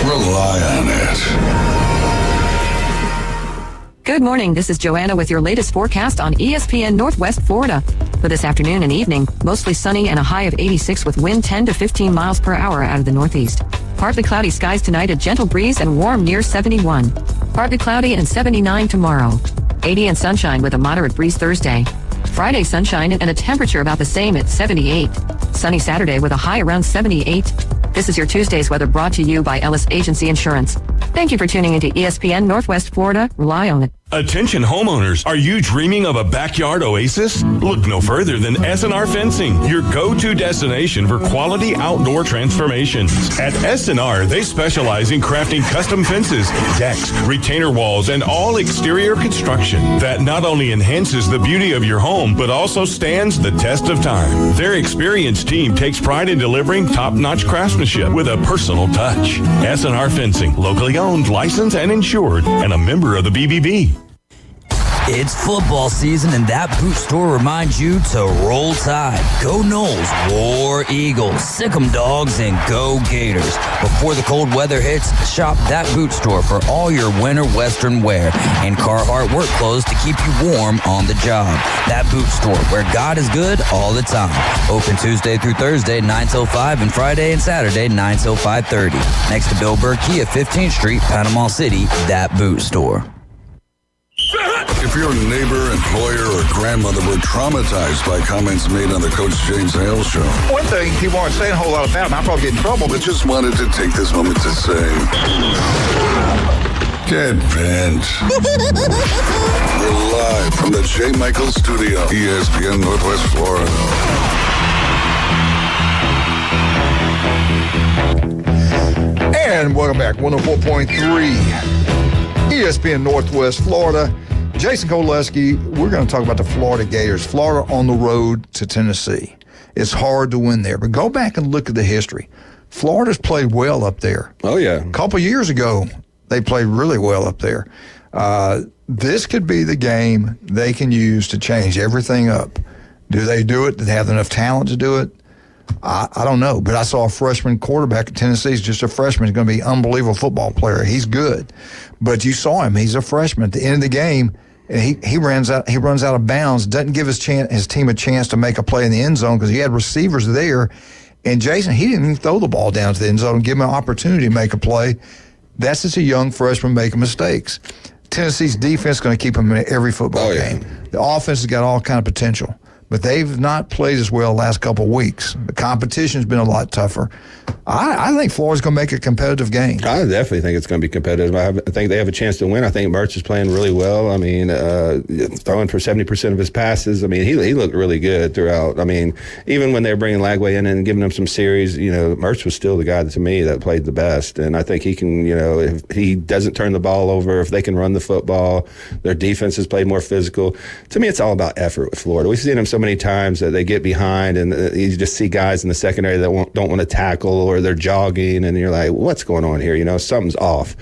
Rely on it. Good morning. This is Joanna with your latest forecast on ESPN Northwest Florida. For this afternoon and evening, mostly sunny and a high of 86 with wind 10 to 15 miles per hour out of the northeast. Partly cloudy skies tonight, a gentle breeze and warm near 71. Partly cloudy and 79 tomorrow. 80 and sunshine with a moderate breeze Thursday. Friday sunshine and a temperature about the same at 78. Sunny Saturday with a high around 78. This is your Tuesday's weather brought to you by Ellis Agency Insurance. Thank you for tuning into ESPN Northwest Florida. Rely on it. Attention homeowners, are you dreaming of a backyard oasis? Look no further than S&R Fencing, your go-to destination for quality outdoor transformations. At S&R, they specialize in crafting custom fences, decks, retainer walls, and all exterior construction that not only enhances the beauty of your home, but also stands the test of time. Their experienced team takes pride in delivering top-notch craftsmanship with a personal touch. S&R Fencing, locally owned, licensed, and insured, and a member of the BBB. It's football season, and that boot store reminds you to roll tide. Go Noles, War Eagles, sick 'em dogs, and go Gators. Before the cold weather hits, shop that boot store for all your winter western wear and Carhartt work clothes to keep you warm on the job. That boot store, where God is good all the time. Open Tuesday through Thursday, 9 till 5, and Friday and Saturday, 9 till 5:30. Next to Bill Burr Kia, 15th Street, Panama City, that boot store. If your neighbor, employer, or grandmother were traumatized by comments made on the Coach James Hale Show. One thing people aren't saying a whole lot about, and I'll probably get in trouble, but just wanted to take this moment to say, get bent. We're live from the J. Michael Studio, ESPN Northwest Florida. And welcome back, 104.3 ESPN Northwest Florida. Jason Koleski, we're going to talk about the Florida Gators. Florida on the road to Tennessee. It's hard to win there, but go back and look at the history. Florida's played well up there. Oh, yeah. A couple years ago, they played really well up there. This could be the game they can use to change everything up. Do they do it? Do they have enough talent to do it? I don't know, but I saw a freshman quarterback at Tennessee. He's just a freshman. He's going to be an unbelievable football player. He's good, but you saw him. He's a freshman. At the end of the game, and he runs out of bounds. Doesn't give his team a chance to make a play in the end zone because he had receivers there. And Jason, he didn't even throw the ball down to the end zone and give him an opportunity to make a play. That's just a young freshman making mistakes. Tennessee's defense is going to keep him in every football game. The offense has got all kind of potential. But they've not played as well the last couple of weeks. The competition's been a lot tougher. I think Florida's going to make a competitive game. I definitely think it's going to be competitive. I think they have a chance to win. I think Mertz is playing really well. I mean, throwing for 70% of his passes. I mean, he looked really good throughout. I mean, even when they were bringing Lagway in and giving him some series, Mertz was still the guy to me that played the best. And I think he can, if he doesn't turn the ball over, if they can run the football, their defense has played more physical. To me, it's all about effort with Florida. We've seen them so many times that they get behind and you just see guys in the secondary that don't want to tackle or they're jogging and you're like, what's going on here? Something's off.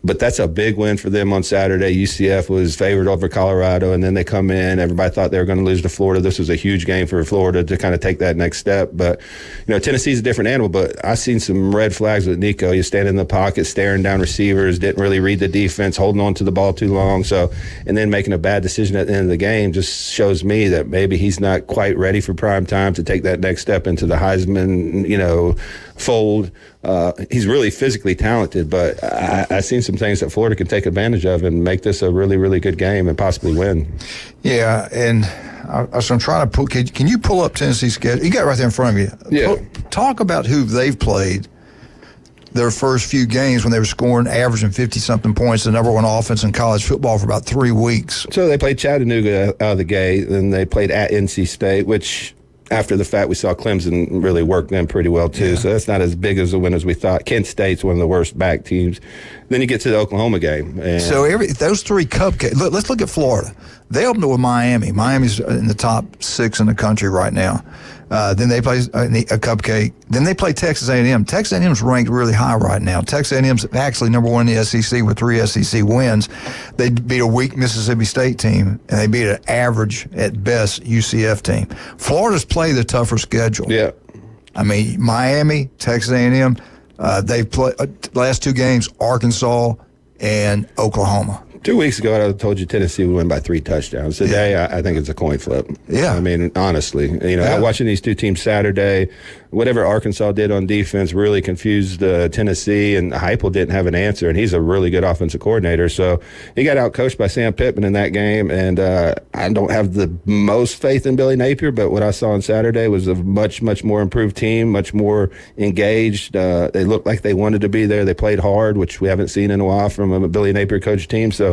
But that's a big win for them on Saturday. UCF was favored over Colorado, and then they come in. Everybody thought they were going to lose to Florida. This was a huge game for Florida to kind of take that next step. But, Tennessee's a different animal. But I've seen some red flags with Nico. You stand in the pocket, staring down receivers, didn't really read the defense, holding on to the ball too long. And then making a bad decision at the end of the game just shows me that maybe he's not quite ready for prime time to take that next step into the Heisman, fold. He's really physically talented, but I've seen some things that Florida can take advantage of and make this a really, really good game and possibly win. Yeah, and I'm trying to pull. Can you pull up Tennessee's schedule? You got it right there in front of you. Yeah. Talk about who they've played their first few games when they were scoring, averaging 50-something points, the number one offense in college football for about 3 weeks. So they played Chattanooga out of the gate, then they played at NC State, which after the fact we saw Clemson really work them pretty well too. Yeah. So that's not as big as a win as we thought. Kent State's one of the worst back teams. Then you get to the Oklahoma game. And so those three cupcakes. Let's look at Florida. They opened it with Miami. Miami's in the top 6 in the country right now. Then they play a cupcake. Then they play Texas A&M. Texas A&M's ranked really high right now. Texas A&M's actually number 1 in the SEC with 3 SEC wins. They beat a weak Mississippi State team, and they beat an average at best UCF team. Florida's played the tougher schedule. Yeah. I mean, Miami, Texas A&M, they've played last 2 games, Arkansas and Oklahoma. 2 weeks ago, I told you Tennessee would win by 3 touchdowns. Today, yeah. I think it's a coin flip. Yeah. I mean, honestly, watching these 2 teams Saturday, whatever Arkansas did on defense really confused Tennessee, and Heupel didn't have an answer, and he's a really good offensive coordinator. So he got outcoached by Sam Pittman in that game, and I don't have the most faith in Billy Napier, but what I saw on Saturday was a much, much more improved team, much more engaged. They looked like they wanted to be there. They played hard, which we haven't seen in a while from a Billy Napier coach team. So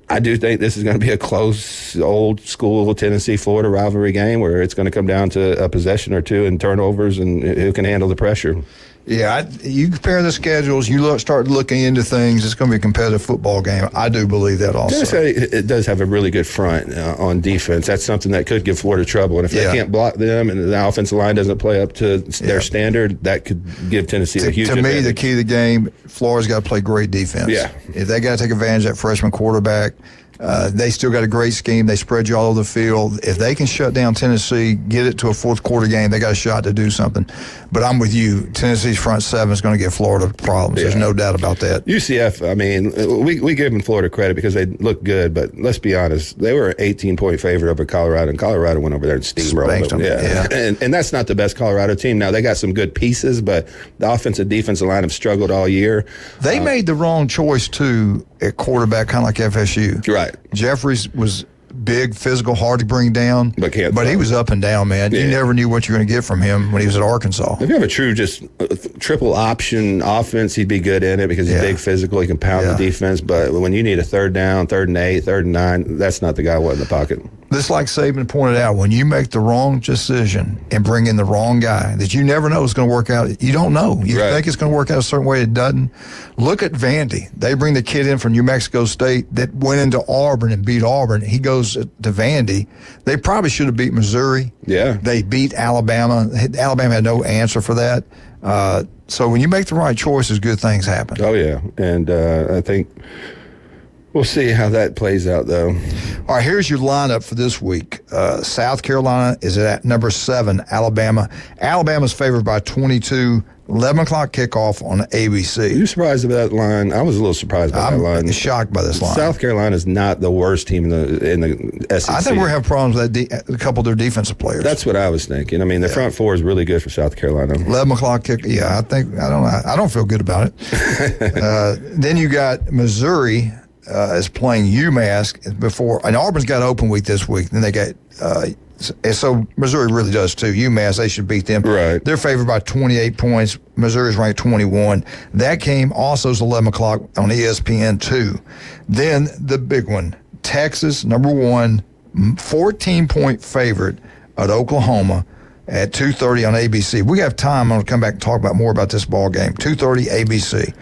I do think this is going to be a close, old-school Tennessee-Florida rivalry game where it's going to come down to a possession or two and turnovers and who can handle the pressure. Yeah, you compare the schedules, start looking into things, it's going to be a competitive football game. I do believe that also. Tennessee, it does have a really good front on defense. That's something that could give Florida trouble. And if they can't block them and the offensive line doesn't play up to their standard, that could give Tennessee a huge advantage. To me, the key to the game, Florida's got to play great defense. Yeah. If they got to take advantage of that freshman quarterback, they still got a great scheme. They spread you all over the field. If they can shut down Tennessee, get it to a fourth quarter game, they got a shot to do something. But I'm with you. Tennessee's front seven is going to give Florida problems. There's no doubt about that. UCF, I mean, we give them Florida credit because they look good, but let's be honest, they were an 18-point favorite over Colorado, and Colorado went over there and steamrolled them. Yeah. And that's not the best Colorado team. Now, they got some good pieces, but the offensive defensive line have struggled all year. They made the wrong choice, too, at quarterback, kind of like FSU. Right. Jeffries was big, physical, hard to bring down, but he was up and down, man. You never knew what you were going to get from him when he was at Arkansas. If you have a true just triple option offense, he'd be good in it because he's big, physical, he can pound the defense. But when you need a third down, 3rd and 8, 3rd and 9, that's not the guy who was in the pocket. This, like Saban pointed out, when you make the wrong decision and bring in the wrong guy that you never know is going to work out, you don't know. You think it's going to work out a certain way, it doesn't. Look at Vandy. They bring the kid in from New Mexico State that went into Auburn and beat Auburn. He goes to Vandy. They probably should have beat Missouri. Yeah. They beat Alabama. Alabama had no answer for that. So when you make the right choices, good things happen. Oh, yeah. And I think we'll see how that plays out, though. All right, here's your lineup for this week. South Carolina is at number 7, Alabama. Alabama's favored by 22, 11 o'clock kickoff on ABC. Are you surprised about that line? I was a little surprised by that line. I'm shocked by this line. South Carolina is not the worst team in the SEC. I think we're going to have problems with a couple of their defensive players. That's what I was thinking. I mean, the front four is really good for South Carolina. 11 o'clock kick. Yeah, I don't feel good about it. Then you got Missouri is playing UMass before, and Auburn's got open week this week. Then they got, and so Missouri really does too. UMass, they should beat them. Right. They're favored by 28 points. Missouri's ranked 21. That game also is 11 o'clock on ESPN 2. Then the big one, Texas, number 1, 14-point favorite at Oklahoma at 2:30 on ABC. We have time. I'm going to come back and talk about more about this ball game. 2:30 ABC.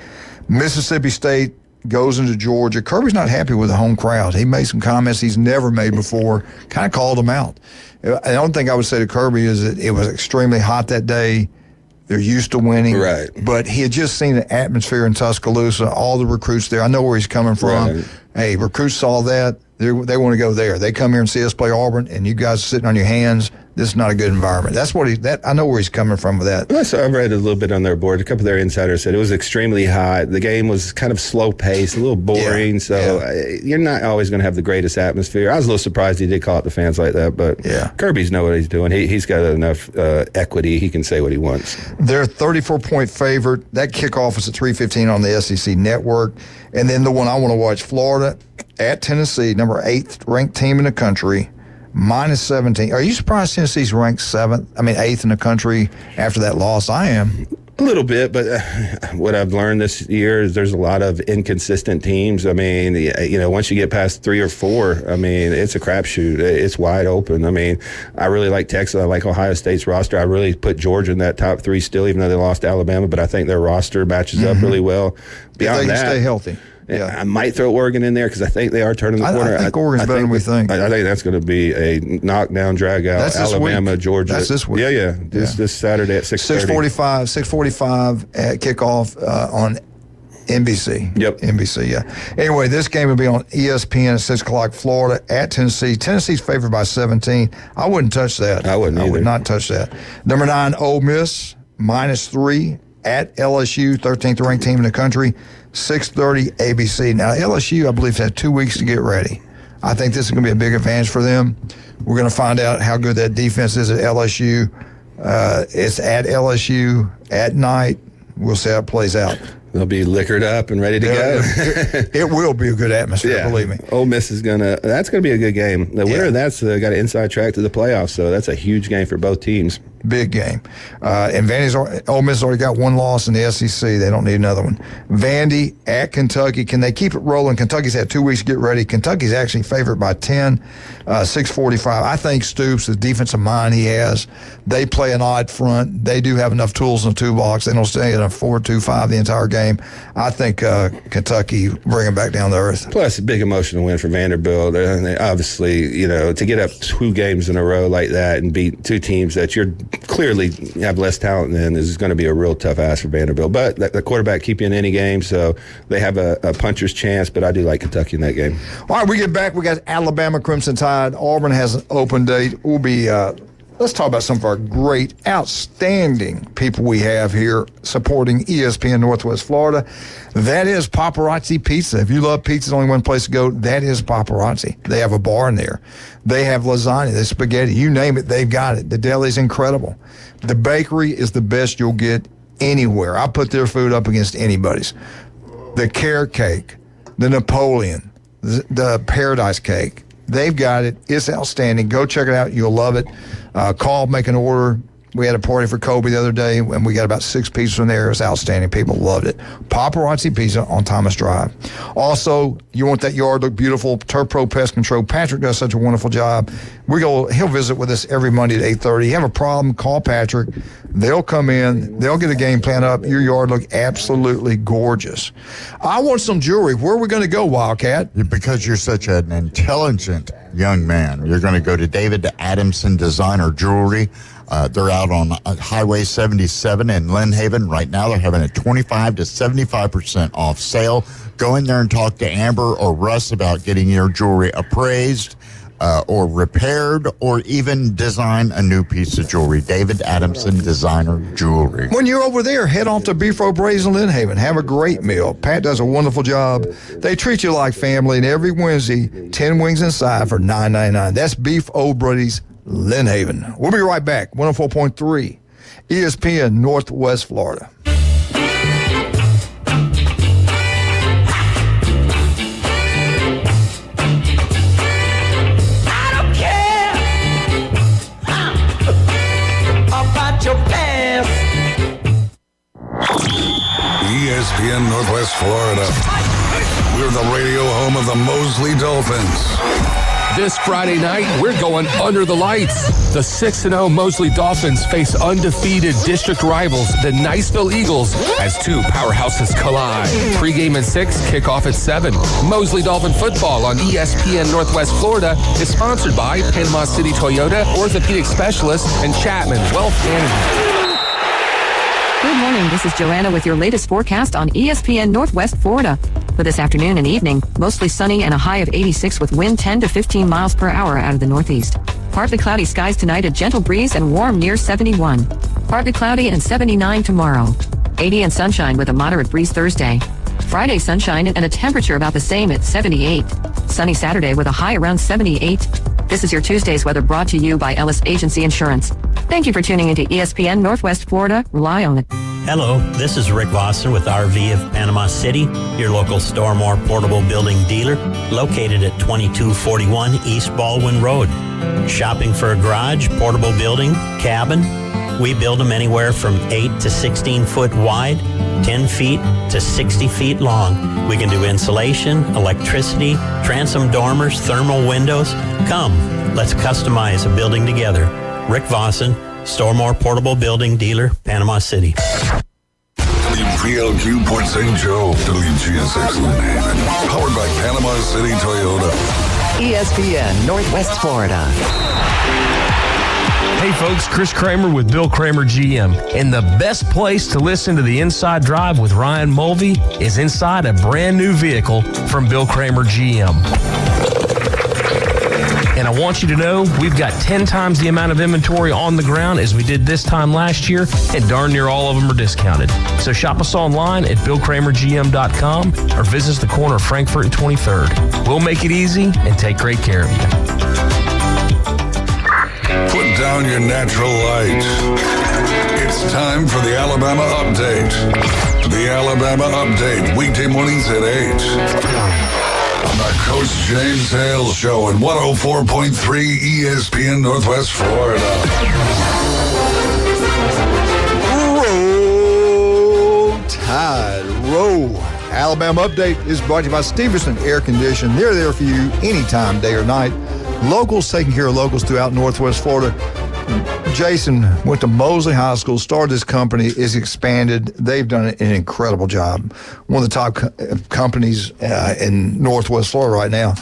Mississippi State goes into Georgia. Kirby's not happy with the home crowd. He made some comments he's never made before, kind of called them out. The only thing I would say to Kirby is that it was extremely hot that day. They're used to winning. Right. But he had just seen the atmosphere in Tuscaloosa, all the recruits there. I know where he's coming from. Right. Hey, recruits saw that. They want to go there. They come here and see us play Auburn, and you guys are sitting on your hands. This is not a good environment. That's what I know where he's coming from with that. Well, so I read a little bit on their board. A couple of their insiders said it was extremely hot. The game was kind of slow paced, a little boring. You're not always going to have the greatest atmosphere. I was a little surprised he did call out the fans like that, but Kirby's know what he's doing. He's got enough equity. He can say what he wants. They're a 34-point favorite. That kickoff is at 3:15 on the SEC network. And then the one I want to watch, Florida at Tennessee, number 8th ranked team in the country. Minus 17. Are you surprised Tennessee's ranked 8th in the country after that loss? I am. A little bit, but what I've learned this year is there's a lot of inconsistent teams. I mean, once you get past 3 or 4, I mean, it's a crapshoot. It's wide open. I mean, I really like Texas. I like Ohio State's roster. I really put Georgia in that top 3 still, even though they lost to Alabama, but I think their roster matches up really well. Beyond that, stay healthy. Yeah, I might throw Oregon in there because I think they are turning the corner. I think Oregon's better than we think. I think that's going to be a knockdown, drag out. That's Alabama, Georgia. That's this week. Yeah. This Saturday at 6:30. 6:45 at kickoff on NBC. Yep. NBC, yeah. Anyway, this game will be on ESPN at 6 o'clock, Florida at Tennessee. Tennessee's favored by 17. I wouldn't touch that. I wouldn't either. I would not touch that. Number 9, Ole Miss, minus 3 at LSU, 13th ranked team in the country. 6:30 ABC. Now, LSU, I believe, had 2 weeks to get ready. I think this is going to be a big advantage for them. We're going to find out how good that defense is at LSU. It's at LSU at night. We'll see how it plays out. They'll be liquored up and ready to go. It will be a good atmosphere, believe me. Ole Miss is that's going to be a good game. The winner of that's got an inside track to the playoffs, so that's a huge game for both teams. Big game. And Ole Miss already got one loss in the SEC. They don't need another one. Vandy at Kentucky. Can they keep it rolling? Kentucky's had 2 weeks to get ready. Kentucky's actually favored by 10, 6:45. I think Stoops, the defensive mind he has, they play an odd front. They do have enough tools in the toolbox. They don't stay in a 4-2-5 the entire game. I think Kentucky bring them back down to earth. Plus, a big emotional win for Vanderbilt. And they obviously, to get up 2 games in a row like that and beat 2 teams that you're clearly have less talent than is going to be a real tough ask for Vanderbilt. But the quarterback keep you in any game, so they have a puncher's chance. But I do like Kentucky in that game. All right, we get back. We got Alabama Crimson Tide. Auburn has an open date. We'll be. Let's talk about some of our great, outstanding people we have here supporting ESPN Northwest Florida. That is Paparazzi Pizza. If you love pizza, there's only one place to go. That is Paparazzi. They have a bar in there. They have lasagna, they spaghetti. You name it, they've got it. The deli's incredible. The bakery is the best you'll get anywhere. I put their food up against anybody's. The carrot cake, the Napoleon, the Paradise Cake. They've got it. It's outstanding. Go check it out. You'll love it. Call, make an order. We had a party for Kobe the other day, and we got about 6 pizzas from there. It's outstanding. People loved it. Paparazzi Pizza on Thomas Drive. Also, you want that yard look beautiful, Turf Pro Pest Control. Patrick does such a wonderful job. He'll visit with us every Monday at 8:30. You have a problem, call Patrick. They'll come in. They'll get a game plan up. Your yard look absolutely gorgeous. I want some jewelry. Where are we going to go, Wildcat? Because you're such an intelligent young man, you're going to go to David Adamson Designer Jewelry. They're out on Highway 77 in Lynn Haven. Right now, they're having a 25 to 75% off sale. Go in there and talk to Amber or Russ about getting your jewelry appraised or repaired or even design a new piece of jewelry. David Adamson Designer Jewelry. When you're over there, head on to Beef O'Brady's in Lynn Haven. Have a great meal. Pat does a wonderful job. They treat you like family, and every Wednesday, 10 wings inside for $9.99. That's Beef O'Brady's Lynn Haven. We'll be right back. 104.3 ESPN Northwest Florida. I don't care about your past. ESPN Northwest Florida. We're the radio home of the Mosley Dolphins. This Friday night, we're going under the lights. The 6-0 Mosley Dolphins face undefeated district rivals, the Niceville Eagles, as 2 powerhouses collide. Pre-game at 6, kickoff at 7. Mosley Dolphin football on ESPN Northwest Florida is sponsored by Panama City Toyota, Orthopedic Specialist, and Chapman Wealth Management. Good morning. This is Joanna with your latest forecast on ESPN Northwest Florida. For this afternoon and evening, mostly sunny and a high of 86 with wind 10 to 15 miles per hour out of the northeast. Partly cloudy skies tonight, a gentle breeze and warm near 71. Partly cloudy and 79 tomorrow. 80 and sunshine with a moderate breeze Thursday. Friday sunshine and a temperature about the same at 78. Sunny Saturday with a high around 78. This is your Tuesday's weather brought to you by Ellis Agency Insurance. Thank you for tuning into ESPN Northwest Florida. Rely on it. Hello, this is Rick Vossen with RV of Panama City, your local Stormore portable building dealer, located at 2241 East Baldwin Road. Shopping for a garage, portable building, cabin? We build them anywhere from 8 to 16 foot wide, 10 feet to 60 feet long. We can do insulation, electricity, transom dormers, thermal windows. Come, let's customize a building together. Rick Vossen, Stormore Portable Building Dealer, Panama City. WPLQ Port St. Joe, WGSX Lynn Haven, powered by Panama City Toyota. ESPN Northwest Florida. Hey folks, Chris Kramer with Bill Kramer GM. And the best place to listen to the Inside Drive with Ryan Mulvey is inside a brand new vehicle from Bill Kramer GM. And I want you to know we've got 10 times the amount of inventory on the ground as we did this time last year, and darn near all of them are discounted. So shop us online at BillKramerGM.com or visit us the corner of Frankfurt and 23rd. We'll make it easy and take great care of you. Put down your natural light. It's time for the Alabama Update. The Alabama Update, weekday mornings at 8. On the Coach James Hale Show at 104.3 ESPN Northwest Florida. Roll Tide, roll. Alabama Update is brought to you by Stevenson Air Conditioning. They're there for you anytime, day or night. Locals taking care of locals throughout Northwest Florida. Jason went to Mosley High School, started this company, is expanded. They've done an incredible job. One of the top companies in Northwest Florida right now.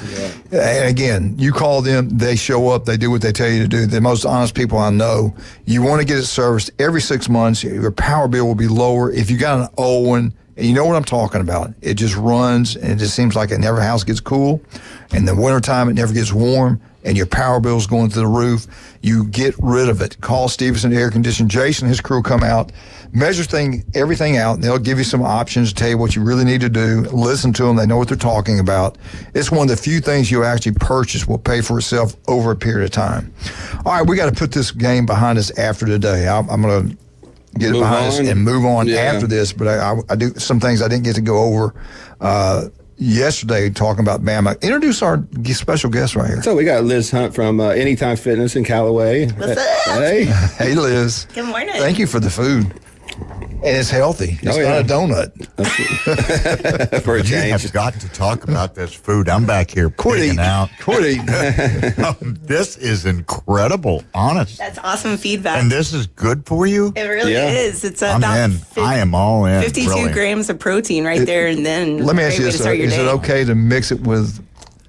Yeah. And again, you call them, they show up, they do what they tell you to do. The most honest people I know. You want to get it serviced every 6 months. Your power bill will be lower. If you got an old one, and you know what I'm talking about. It just runs, and it just seems like it never house gets cool. In the wintertime, it never gets warm, and your power bill's going through the roof. You get rid of it. Call Stevenson Air Conditioning. Jason and his crew come out, measure everything out, and they'll give you some options, tell you what you really need to do. Listen to them. They know what they're talking about. It's one of the few things you'll actually purchase will pay for itself over a period of time. All right, we got to put this game behind us after today. I'm going to get it behind us and move on after this, but I do some things I didn't get to go over yesterday talking about Bama. Introduce our special guest right here. So we got Liz Hunt from Anytime Fitness in Callaway. What's up? Hey. Hey, Liz. Good morning. Thank you for the food. And it's healthy. It's not a donut. For a change. You have got to talk about this food. I'm back here pigging out. Quit eating. This is incredible, honest. That's awesome feedback. And this is good for you? It really is. It's I'm about in. I am all in. 52 really. grams of protein right there, and then Let me ask you great way to this. start your Is it day. okay to mix it with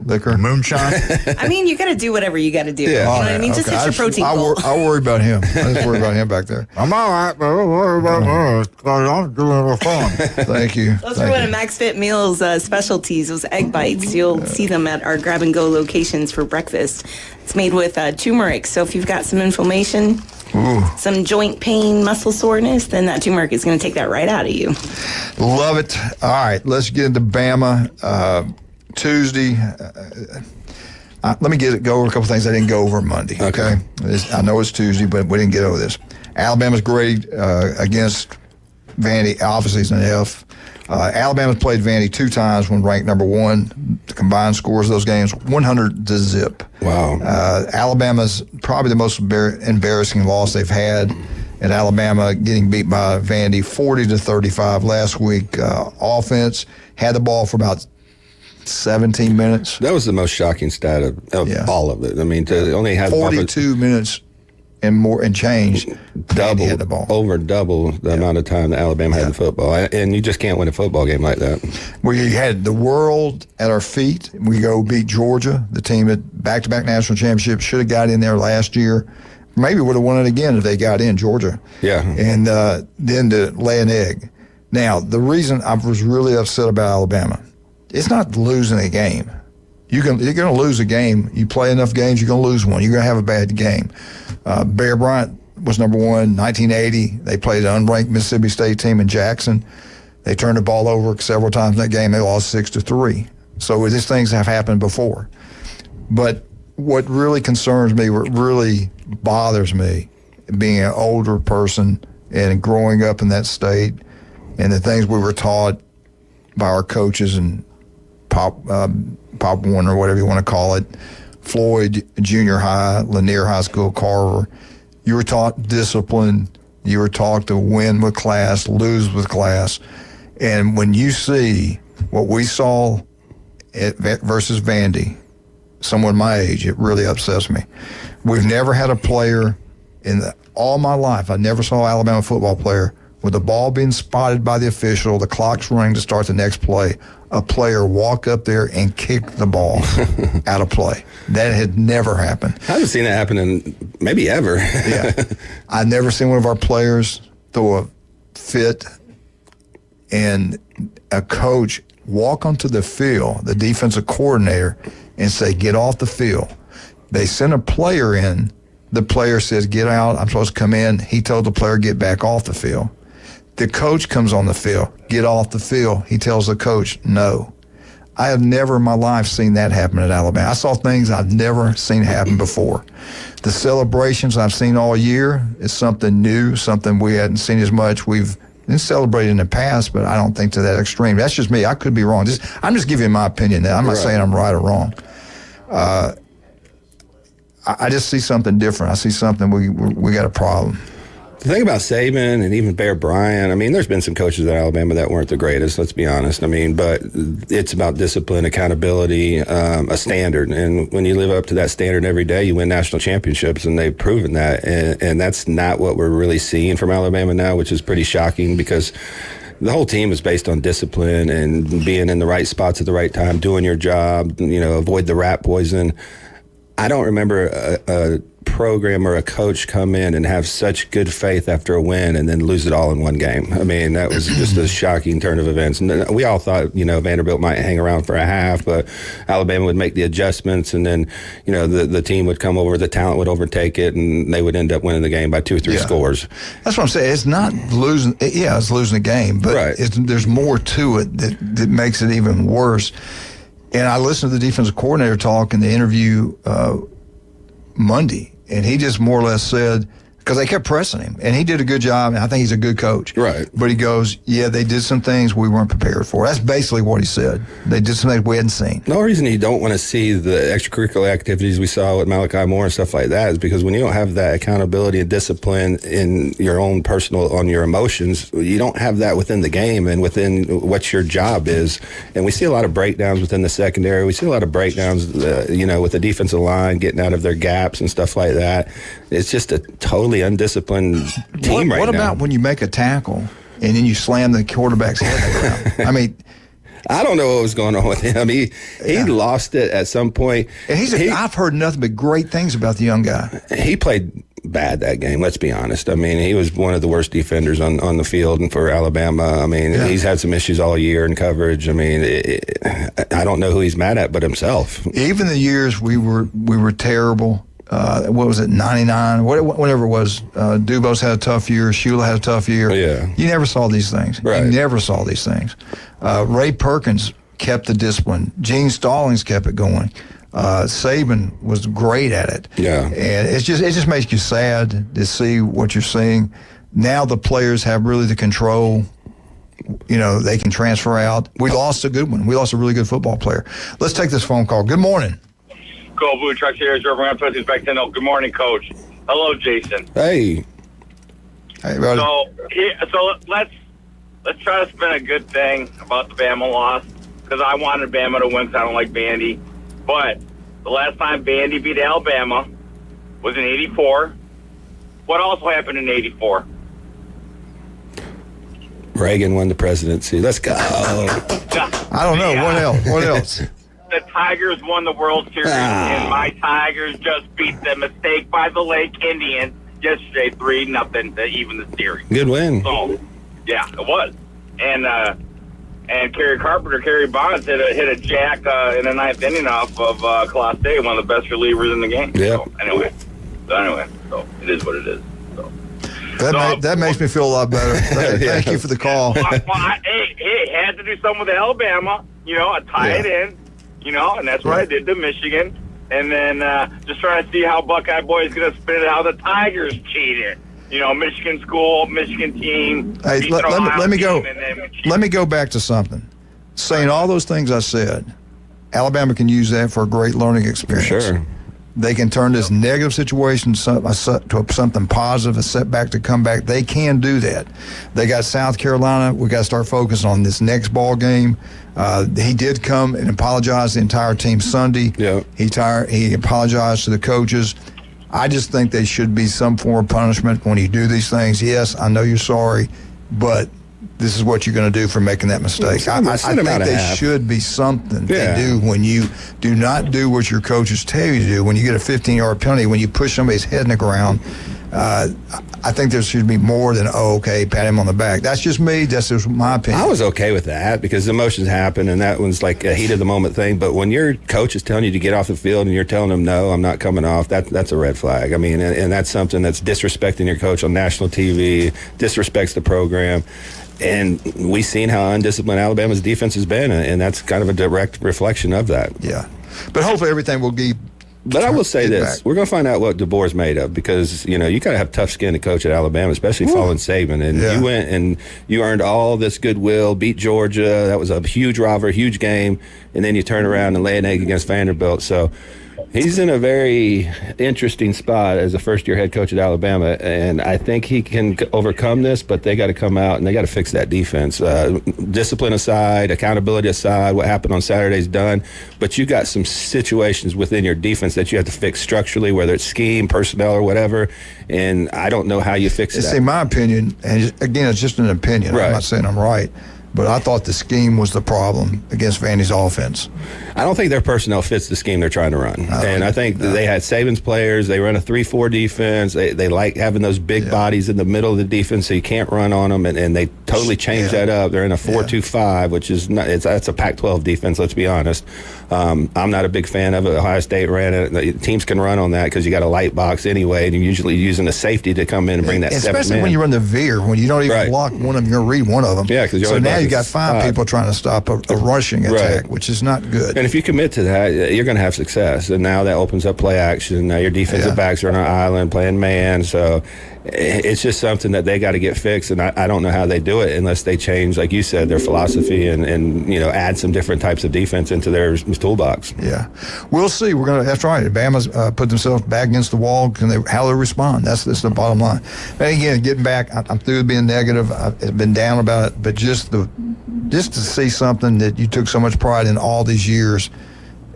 liquor? Moonshine? I mean, you got to do whatever you got to do. You know what I mean? Just hit your protein goal. I worry about him. I just worry about him back there. I'm all right, but I don't worry about her. I'm doing it fun. Thank you. Those are one of Max Fit Meals specialties, those egg bites. You'll see them at our grab-and-go locations for breakfast. It's made with turmeric, so if you've got some inflammation, some joint pain, muscle soreness, then that turmeric is going to take that right out of you. Love it. All right, let's get into Bama. Tuesday. Let me go over a couple things I didn't go over Monday. Okay. I know it's Tuesday, but we didn't get over this. Alabama's grade against Vandy, obviously, is an F. Alabama's played Vandy 2 times when ranked number 1. The combined scores of those games, 100-0. Wow. Alabama's probably the most embarrassing loss they've had. And Alabama getting beat by Vandy 40-35 last week. Offense had the ball for about 17 minutes. That was the most shocking stat of all of it. I mean, to only have 42 minutes and more and change. Double had the ball. Over double the amount of time that Alabama had the football, and you just can't win a football game like that. We had the world at our feet. We go beat Georgia, the team at back-to-back national championships. Should have got in there last year. Maybe would have won it again if they got in, Georgia. Yeah. And then to lay an egg. Now, the reason I was really upset about Alabama, it's not losing a game. You're going to lose a game. You play enough games, you're going to lose one. You're going to have a bad game. Bear Bryant was number 1, 1980. They played an unranked Mississippi State team in Jackson. They turned the ball over several times in that game. They lost 6-3. So these things have happened before. But what really concerns me, what really bothers me, being an older person and growing up in that state, and the things we were taught by our coaches and Pop Warner, whatever you want to call it, Floyd Junior High, Lanier High School, Carver. You were taught discipline. You were taught to win with class, lose with class. And when you see what we saw versus Vandy, someone my age, it really upsets me. We've never had a player all my life, I never saw an Alabama football player with the ball being spotted by the official, the clock's running to start the next play, a player walk up there and kick the ball out of play. That had never happened. I haven't seen that happen in maybe ever. Yeah. I've never seen one of our players throw a fit and a coach walk onto the field, the defensive coordinator, and say, get off the field. They send a player in. The player says, get out. I'm supposed to come in. He told the player, get back off the field. The coach comes on the field, get off the field. He tells the coach, no. I have never in my life seen that happen at Alabama. I saw things I've never seen happen before. The celebrations I've seen all year is something new, something we hadn't seen as much. We've been celebrated in the past, but I don't think to that extreme. That's just me. I could be wrong. I'm just giving my opinion now. I'm not saying I'm right or wrong. I just see something different. I see something, we got a problem. The thing about Saban and even Bear Bryant, I mean, there's been some coaches at Alabama that weren't the greatest, let's be honest. I mean, but it's about discipline, accountability, a standard. And when you live up to that standard every day, you win national championships, and they've proven that. And that's not what we're really seeing from Alabama now, which is pretty shocking because the whole team is based on discipline and being in the right spots at the right time, doing your job, avoid the rat poison. I don't remember a program or a coach come in and have such good faith after a win and then lose it all in one game. I mean, that was just a shocking turn of events. And we all thought, Vanderbilt might hang around for a half, but Alabama would make the adjustments, and then, the team would come over, the talent would overtake it, and they would end up winning the game by 2 or 3 scores. That's what I'm saying. It's not losing. Yeah, it's losing a game, but there's more to it that makes it even worse. And I listened to the defensive coordinator talk in the interview Monday, and he just more or less said, because they kept pressing him, and he did a good job, and I think he's a good coach. Right. But he goes, yeah, they did some things we weren't prepared for. That's basically what he said. They did some things we hadn't seen. The only reason you don't want to see the extracurricular activities we saw with Malachi Moore and stuff like that is because when you don't have that accountability and discipline in your own personal, on your emotions, you don't have that within the game and within what your job is. And we see a lot of breakdowns within the secondary. We see a lot of breakdowns, with the defensive line getting out of their gaps and stuff like that. It's just a totally undisciplined team right now. What about when you make a tackle and then you slam the quarterback's head around? I mean, I don't know what was going on with him. He lost it at some point. And I've heard nothing but great things about the young guy. He played bad that game, let's be honest. I mean, he was one of the worst defenders on the field and for Alabama. I mean, he's had some issues all year in coverage. I mean, I don't know who he's mad at but himself. Even the years we were terrible. What was it, 99? Whatever it was. Dubose had a tough year. Shula had a tough year. Yeah. You never saw these things. Right. You never saw these things. Ray Perkins kept the discipline. Gene Stallings kept it going. Saban was great at it. Yeah. And it just makes you sad to see what you're seeing. Now the players have really the control. They can transfer out. We lost a good one. We lost a really good football player. Let's take this phone call. Good morning. Go Blue Trucks here. Trevor Ramsey back to Good morning, Coach. Hello, Jason. Hey. Hey, buddy. So let's try to spin a good thing about the Bama loss because I wanted Bama to win because I don't like Vandy. But the last time Vandy beat Alabama was in '84. What also happened in '84? Reagan won the presidency. Let's go. I don't know. What else? What else? The Tigers won the World Series, and my Tigers just beat the mistake by the Lake Indians yesterday, 3-0 to even the series. Good win. So, yeah, it was. And Kerry Bonds hit a jack in the ninth inning off of Colosseum, one of the best relievers in the game. Yeah. So anyway, so it is what it is. So. That makes me feel a lot better. Thank you for the call. Hey, had to do something with Alabama. I tie it in. And that's what I did to Michigan. And then just trying to see how Buckeye Boys going to spin it, how the Tigers cheated. Michigan school, Michigan team. Hey, let me go back to something. Saying all those things I said, Alabama can use that for a great learning experience. For sure. They can turn this negative situation to something positive, a setback to come back. They can do that. They got South Carolina. We got to start focusing on this next ball game. He did come and apologize to the entire team Sunday. Yeah. He apologized to the coaches. I just think there should be some form of punishment when you do these things. Yes, I know you're sorry, but this is what you're going to do for making that mistake. I think there should be something to do when you do not do what your coaches tell you to do. When you get a 15-yard penalty, when you push somebody's head in the ground, I think there should be more than, pat him on the back. That's just me. That's just my opinion. I was okay with that because emotions happen, and that one's like a heat-of-the-moment thing. But when your coach is telling you to get off the field and you're telling them, no, I'm not coming off, that's a red flag. I mean, and that's something that's disrespecting your coach on national TV, disrespects the program. And we've seen how undisciplined Alabama's defense has been, and that's kind of a direct reflection of that. Yeah. But hopefully everything will be. But I will say this. We're going to find out what DeBoer's made of because, you got to have tough skin to coach at Alabama, especially following Saban. And you went and you earned all this goodwill, beat Georgia. That was a huge rivalry, huge game. And then you turn around and lay an egg against Vanderbilt. So He's in a very interesting spot as a first-year head coach at Alabama, and I think he can overcome this, but they got to come out and they got to fix that defense. Discipline aside, accountability aside, what happened on Saturday's done, but you got some situations within your defense that you have to fix structurally, whether it's scheme, personnel, or whatever, and I don't know how you fix that. In my opinion, and again, it's just an opinion. Right. I'm not saying I'm right. But I thought the scheme was the problem against Vandy's offense. I don't think their personnel fits the scheme they're trying to run. I think they had Saban's players. They run a 3-4 defense. They like having those big bodies in the middle of the defense so you can't run on them, and they totally changed that up. They're in a 4-2-5, which is that's a Pac-12 defense, let's be honest. I'm not a big fan of it. Ohio State ran it. The teams can run on that because you got a light box anyway, and you're usually using a safety to come in and bring that seventh man. Especially when you run the veer, when you don't even block one of them, you're going to read one of them. Yeah, because so now you got 5 people trying to stop a rushing attack, which is not good. And if you commit to that, you're going to have success. And now that opens up play action. Now your defensive backs are on an island playing man. So it's just something that they got to get fixed. And I don't know how they do it unless they change, like you said, their philosophy and add some different types of defense into their toolbox. Yeah, we'll see. That's right. Bama's put themselves back against the wall. How they respond? That's the bottom line. And again, getting back, I'm through being negative. I've been down about it, but just to see something that you took so much pride in all these years,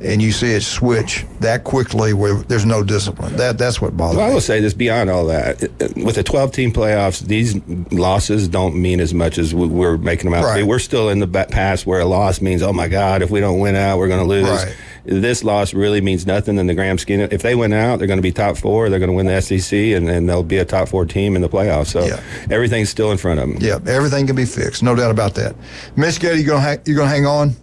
and you see it switch that quickly where there's no discipline. That's what bothers me. I will say this, beyond all that, with the 12-team playoffs, these losses don't mean as much as we're making them out to be. We're still in the past where a loss means, oh my God, if we don't win out, we're going to lose. Right. This loss really means nothing in the grand scheme. If they win out, they're going to be top 4. They're going to win the SEC, and they'll be a top 4 team in the playoffs. So everything's still in front of them. Yeah, everything can be fixed. No doubt about that. Miss Getty, you going to hang on?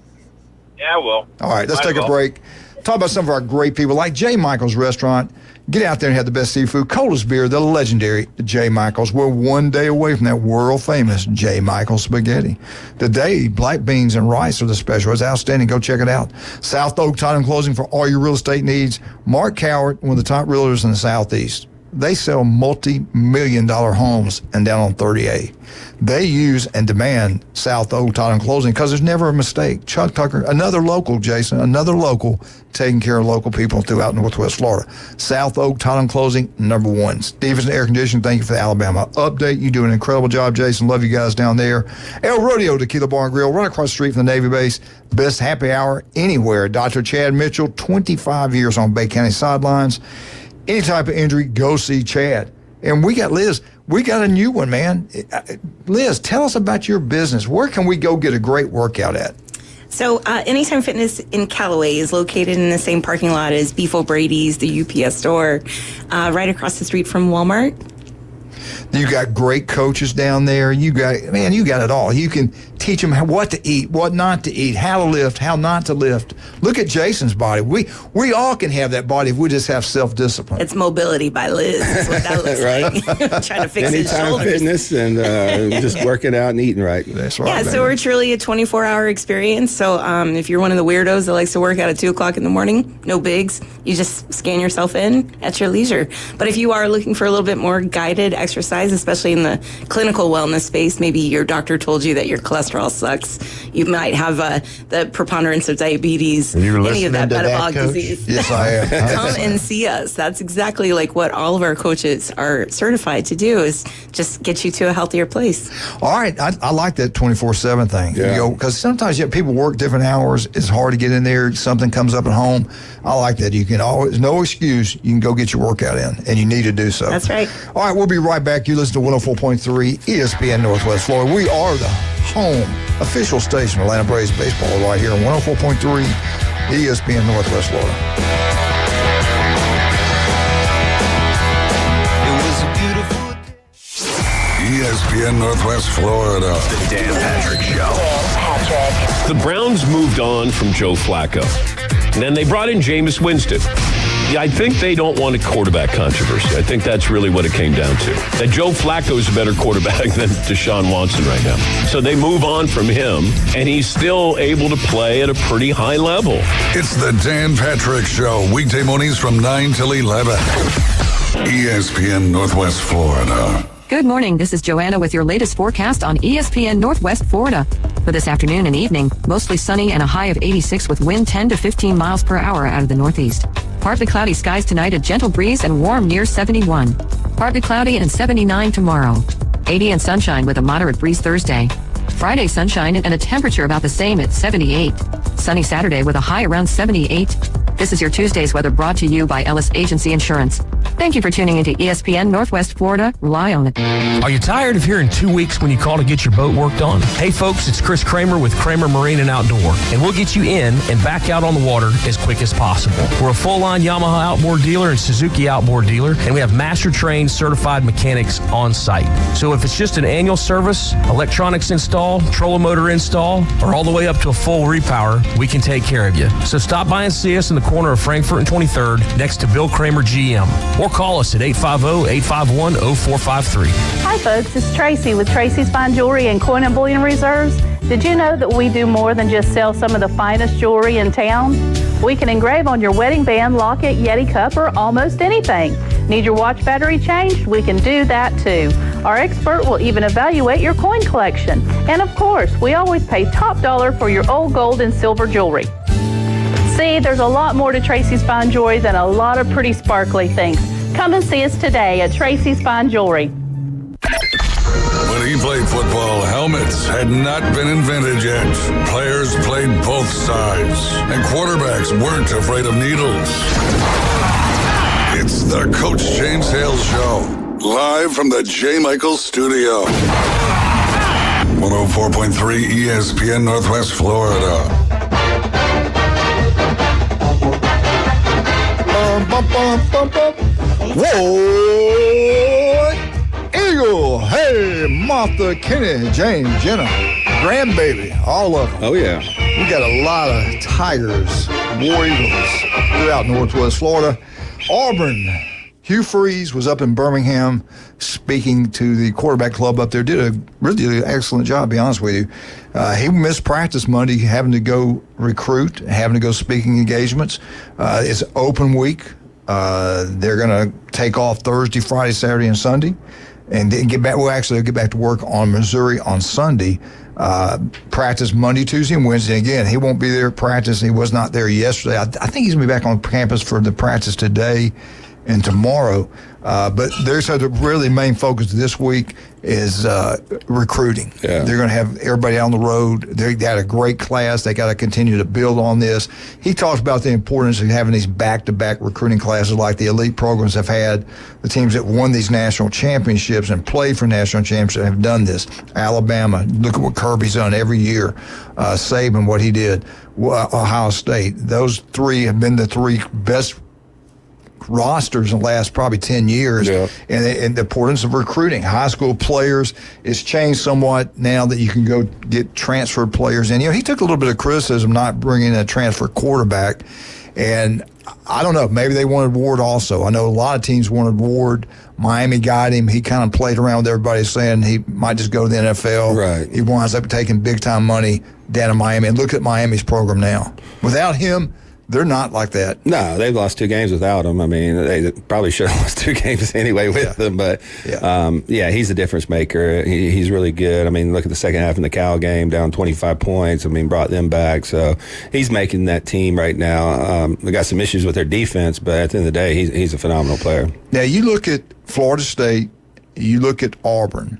Yeah, I will. All right, let's take a break. Talk about some of our great people, like J. Michael's Restaurant. Get out there and have the best seafood, coldest beer, the legendary J. Michael's. We're one day away from that world-famous J. Michael's spaghetti. Today, black beans and rice are the special. It's outstanding. Go check it out. South Oak Title and Closing for all your real estate needs. Mark Cowart, one of the top realtors in the Southeast. They sell multi-million-dollar homes and down on 30A. They use and demand South Oak Title and Closing because there's never a mistake. Chuck Tucker, another local, Jason, another local taking care of local people throughout Northwest Florida. South Oak Title and Closing, #1. Stevenson Air Conditioning, thank you for the Alabama update. You do an incredible job, Jason. Love you guys down there. El Rodeo Tequila Bar and Grill, right across the street from the Navy base. Best happy hour anywhere. Dr. Chad Mitchell, 25 years on Bay County sidelines. Any type of injury, go see Chad. And we got Liz. We got a new one, man. Liz, tell us about your business. Where can we go get a great workout at? So Anytime Fitness in Callaway is located in the same parking lot as Beef O'Brady's, the UPS store, right across the street from Walmart. You got great coaches down there. You got it all. You can teach them what to eat, what not to eat, how to lift, how not to lift. Look at Jason's body. We all can have that body if we just have self-discipline. It's mobility by Liz. That's what that looks like. Trying to fix his shoulders. Fitness and just working out and eating right. That's right. Yeah, so we're truly a 24-hour experience. So if you're one of the weirdos that likes to work out at 2 o'clock in the morning, no bigs. You just scan yourself in at your leisure. But if you are looking for a little bit more guided exercise, especially in the clinical wellness space, maybe your doctor told you that your cholesterol sucks. You might have the preponderance of diabetes, any of that metabolic disease. Yes, I am. Come and see us. That's exactly like what all of our coaches are certified to do, is just get you to a healthier place. All right. I like that 24/7 thing. Yeah. Because sometimes people work different hours. It's hard to get in there. Something comes up at home. I like that. You can always, no excuse, you can go get your workout in, and you need to do so. That's right. All right, we'll be right back. You listen to 104.3 ESPN Northwest Florida. We are the home official station of Atlanta Braves baseball right here on 104.3 ESPN Northwest Florida. ESPN Northwest Florida. The Dan Patrick Show. The Browns moved on from Joe Flacco. And then they brought in Jameis Winston. Yeah, I think they don't want a quarterback controversy. I think that's really what it came down to. That Joe Flacco is a better quarterback than Deshaun Watson right now. So they move on from him, and he's still able to play at a pretty high level. It's the Dan Patrick Show, weekday mornings from 9 till 11. ESPN Northwest Florida. Good morning. This is Joanna with your latest forecast on ESPN Northwest Florida. For this afternoon and evening, mostly sunny and a high of 86 with wind 10 to 15 miles per hour out of the northeast. Partly cloudy skies tonight, a gentle breeze and warm near 71. Partly cloudy and 79 tomorrow. 80 and sunshine with a moderate breeze Thursday. Friday sunshine and a temperature about the same at 78. Sunny Saturday with a high around 78. This is your Tuesday's weather brought to you by Ellis Agency Insurance. Thank you for tuning into ESPN Northwest Florida. Rely on it. Are you tired of hearing 2 weeks when you call to get your boat worked on? Hey folks, it's Chris Kramer with Kramer Marine and Outdoor, and we'll get you in and back out on the water as quick as possible. We're a full-line Yamaha outboard dealer and Suzuki outboard dealer, and we have master-trained certified mechanics on site. So if it's just an annual service, electronics install, trolling motor install, or all the way up to a full repower, we can take care of you. So stop by and see us in the corner of Frankfurt and 23rd next to Bill Kramer GM, or call us at 850-851-0453. Hi folks, it's Tracy with Tracy's Fine Jewelry and Coin and Bullion Reserves. Did you know that we do more than just sell some of the finest jewelry in town? We can engrave on your wedding band, locket, Yeti cup, or almost anything. Need your watch battery changed? We can do that too. Our expert will even evaluate your coin collection. And of course, we always pay top dollar for your old gold and silver jewelry. See, there's a lot more to Tracy's Fine Jewelry than a lot of pretty sparkly things. Come and see us today at Tracy's Fine Jewelry. When he played football, helmets had not been invented yet. Players played both sides, and quarterbacks weren't afraid of needles. It's the Coach James Hale Show, live from the J. Michael Studio. 104.3 ESPN Northwest Florida. Whoa! Eagle! Hey, Martha, Kenny, James, Jenna, grandbaby, all of them. Oh, yeah. We got a lot of Tigers, War Eagles throughout Northwest Florida. Auburn, Hugh Freeze was up in Birmingham speaking to the quarterback club up there. Did a really excellent job, to be honest with you. He missed practice Monday, having to go recruit, having to go speaking engagements. It's open week. They're going to take off Thursday, Friday, Saturday, and Sunday, and then get back. We'll actually get back to work on Missouri on Sunday. Practice Monday, Tuesday, and Wednesday. Again, he won't be there at practice. He was not there yesterday. I think he's going to be back on campus for the practice today and tomorrow. But there's the really main focus this week is recruiting. Yeah. They're going to have everybody on the road. They got a great class. They got to continue to build on this. He talks about the importance of having these back-to-back recruiting classes like the elite programs have had. The teams that won these national championships and played for national championships have done this. Alabama, look at what Kirby's done every year. Saban, what he did. Ohio State. Those three have been the three best rosters in the last probably 10 years. Yeah. And the importance of recruiting high school players is changed somewhat now that you can go get transferred players in. He took a little bit of criticism not bringing a transfer quarterback, and I don't know, maybe they wanted Ward also. I know a lot of teams wanted Ward. Miami got him. He kind of played around with everybody saying he might just go to the NFL. Right. He winds up taking big-time money down in Miami, and look at Miami's program now. Without him, they're not like that. No, they've lost 2 games without him. I mean, they probably should have lost 2 games anyway with them. But, he's a difference maker. He's really good. I mean, look at the second half in the Cal game, down 25 points. I mean, brought them back. So he's making that team right now. They got some issues with their defense, but at the end of the day, he's a phenomenal player. Now, you look at Florida State, you look at Auburn.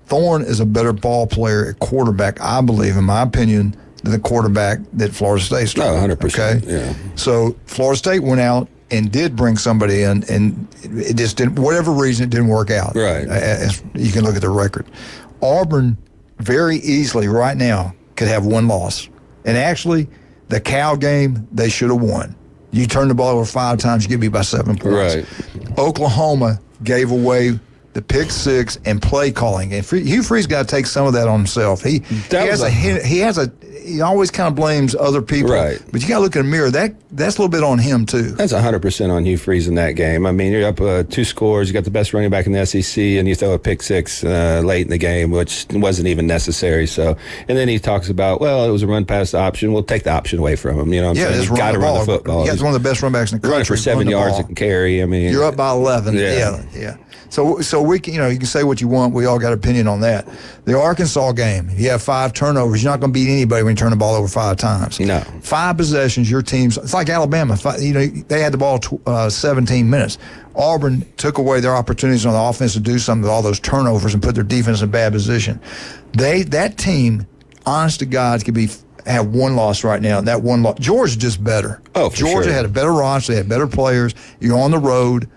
Thorne is a better ball player at quarterback, I believe, in my opinion, the quarterback that Florida State started. 100%. Okay? Yeah. So Florida State went out and did bring somebody in, and it just didn't, whatever reason, it didn't work out. Right. As you can look at the record. Auburn very easily right now could have 1 loss. And actually, the Cal game, they should have won. You turn the ball over 5 times, you get beat by 7 points. Right. Oklahoma gave away the pick 6 and play calling, and Hugh Freeze got to take some of that on himself. He always kind of blames other people, right? But you got to look in the mirror. That's a little bit on him too. That's 100% on Hugh Freeze in that game. I mean, you're up 2 scores. You got the best running back in the SEC, and you throw a pick 6 late in the game, which wasn't even necessary. So, and then he talks about, well, it was a run pass option. We'll take the option away from him. You know what I'm saying? He's got to run the football. He's one of the best run backs in the country. Running for 7 yards that can carry. I mean, you're up by 11. Yeah. So we can, you can say what you want. We all got an opinion on that. The Arkansas game, you have 5 turnovers. You're not going to beat anybody when when you turn the ball over 5 times. No. 5 possessions, your team's, it's like Alabama. They had the ball 17 minutes. Auburn took away their opportunities on the offense to do something with all those turnovers and put their defense in a bad position. That team, honest to God, could have one loss right now. That one loss, Georgia's just better. Oh, for Georgia sure. had a better roster. They had better players. You're on the road.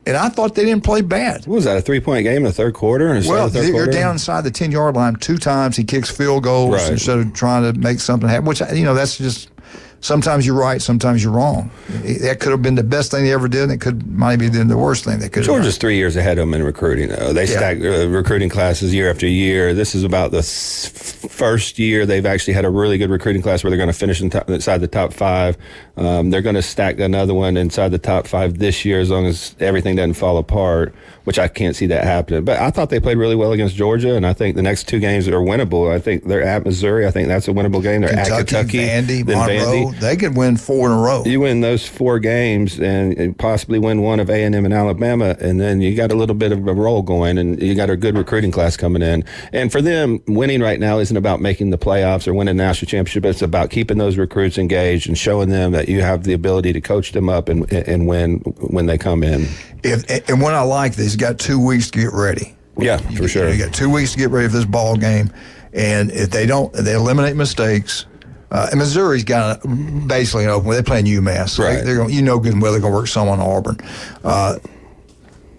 And I thought they didn't play bad. What was that, a 3-point game in the third quarter? Well, you're down inside the 10-yard line 2 times. He kicks field goals instead of trying to make something happen, which, that's just – sometimes you're right, sometimes you're wrong. That could have been the best thing they ever did, and it might be the worst thing they could have done. Georgia's 3 years ahead of them in recruiting, though. They stack recruiting classes year after year. This is about the first year they've actually had a really good recruiting class where they're going to finish inside the top 5. They're going to stack another one inside the top 5 this year as long as everything doesn't fall apart, which I can't see that happening. But I thought they played really well against Georgia, and I think the next 2 games are winnable. I think they're at Missouri. I think that's a winnable game. They're at Kentucky. Vandy, then Monroe. They could win 4 in a row. You win those 4 games and possibly win one of A&M and Alabama, and then you got a little bit of a roll going, and you got a good recruiting class coming in. And for them, winning right now isn't about making the playoffs or winning a national championship. It's about keeping those recruits engaged and showing them that you have the ability to coach them up and win when they come in. And what I like is, you got 2 weeks to get ready. Yeah, for sure. You got 2 weeks to get ready for this ball game, and if they eliminate mistakes. And Missouri's got basically an open. They're playing UMass. So right. they're going. Good and well they're going to work some on Auburn.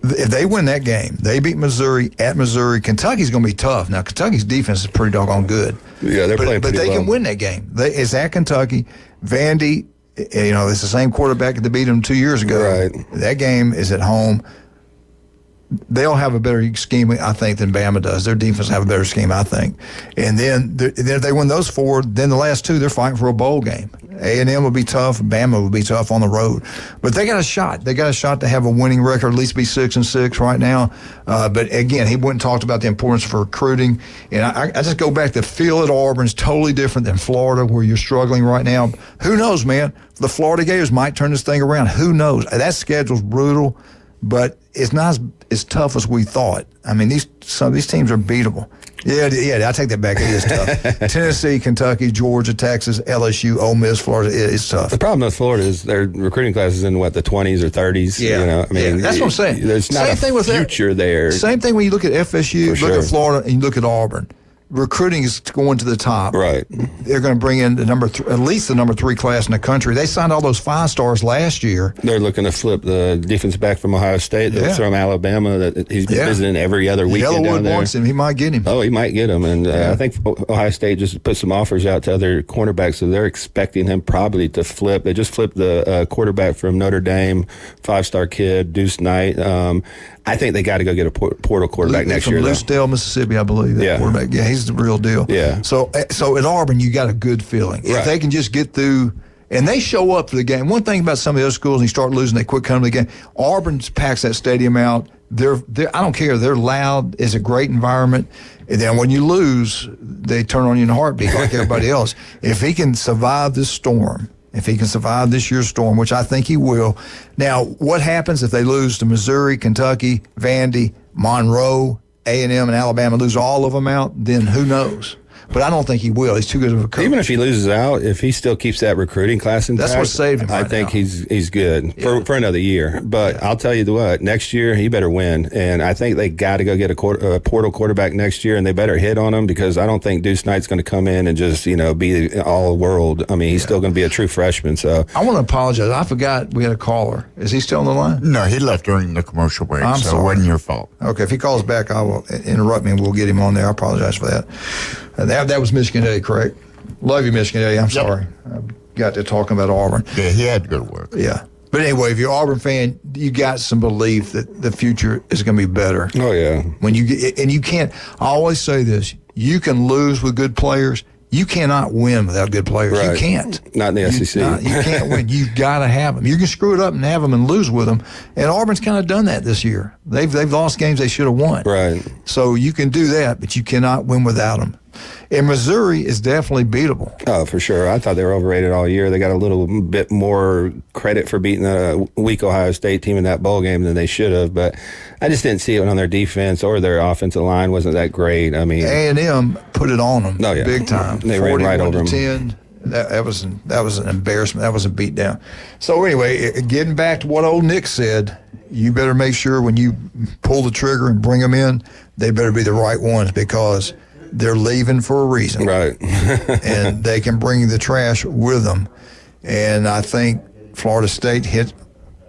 If they win that game, they beat Missouri at Missouri. Kentucky's going to be tough. Now Kentucky's defense is pretty doggone good. Yeah, they're playing pretty well. But they can win that game. It's at Kentucky. Vandy, it's the same quarterback that beat them 2 years ago. Right. That game is at home. They'll have a better scheme, I think, than Bama does. Their defense will have a better scheme, I think. And then if they win those 4, then the last 2, they're fighting for a bowl game. A&M will be tough. Bama will be tough on the road. But they got a shot. They got a shot to have a winning record, at least be 6-6 right now. But, again, he went and talked about the importance for recruiting. And I just go back to feel at Auburn's totally different than Florida, where you're struggling right now. Who knows, man? The Florida Gators might turn this thing around. Who knows? That schedule's brutal. But it's not as tough as we thought. I mean, some of these teams are beatable. Yeah, I take that back. It is tough. Tennessee, Kentucky, Georgia, Texas, LSU, Ole Miss, Florida. It's tough. The problem with Florida is their recruiting class is in the 20s or 30s. Yeah, that's what I'm saying. There's not a future there. Same thing when you look at FSU, For look sure. at Florida, and you look at Auburn. Recruiting is going to the top. Right. They're going to bring in at least the number 3 class in the country. They signed all those 5-stars last year. They're looking to flip the defense back from Ohio State. That's from Alabama. That he's been visiting every other weekend down there. Wants him. He might get him. Oh, he might get him. And I think Ohio State just put some offers out to other cornerbacks, so they're expecting him probably to flip. They just flipped the quarterback from Notre Dame, 5-star kid, Deuce Knight. I think they got to go get a portal quarterback next year. From Lucedale, Mississippi, I believe. That quarterback. Yeah, he's the real deal. Yeah. So at Auburn, you got a good feeling. If they can just get through, and they show up for the game. One thing about some of the other schools, and you start losing, they quit coming to the game. Auburn packs that stadium out. They're I don't care. They're loud. It's a great environment. And then when you lose, they turn on you in a heartbeat like everybody else. If he can survive this storm, if he can survive this year's storm, which I think he will. Now, what happens if they lose to Missouri, Kentucky, Vandy, Monroe, A&M, and Alabama, lose all of them out? Then who knows? But I don't think he will. He's too good of a coach. Even if he loses out, if he still keeps that recruiting class intact, that's what saved him. I think he's good for another year. But I'll tell you what, next year he better win, and I think they got to go get a portal quarterback next year, and they better hit on him because I don't think Deuce Knight's going to come in and just be all world. I mean, he's still going to be a true freshman. So I want to apologize. I forgot we had a caller. Is he still on the line? No, he left during the commercial break. I'm so sorry. It wasn't your fault. Okay, if he calls back, I will interrupt me and we'll get him on there. I apologize for that. That was Michigan Day, correct? Love you, Michigan Day. I'm sorry. I got to talking about Auburn. Yeah, he had good work. Yeah. But anyway, if you're an Auburn fan, you got some belief that the future is going to be better. Oh, yeah. When you get, and you can't, I always say this, you can lose with good players. You cannot win without good players. Right. You can't. Not in the SEC. You can't win. You've got to have them. You can screw it up and have them and lose with them. And Auburn's kind of done that this year. They've lost games they should have won. Right. So you can do that, but you cannot win without them. And Missouri is definitely beatable. Oh, for sure. I thought they were overrated all year. They got a little bit more credit for beating a weak Ohio State team in that bowl game than they should have. But I just didn't see it on their defense or their offensive line wasn't that great. I mean, A&M put it on them big time. They ran right over them. 10. That was an embarrassment. That was a beatdown. So anyway, getting back to what old Nick said, you better make sure when you pull the trigger and bring them in, they better be the right ones because they're leaving for a reason. Right. And they can bring the trash with them. And I think Florida State hit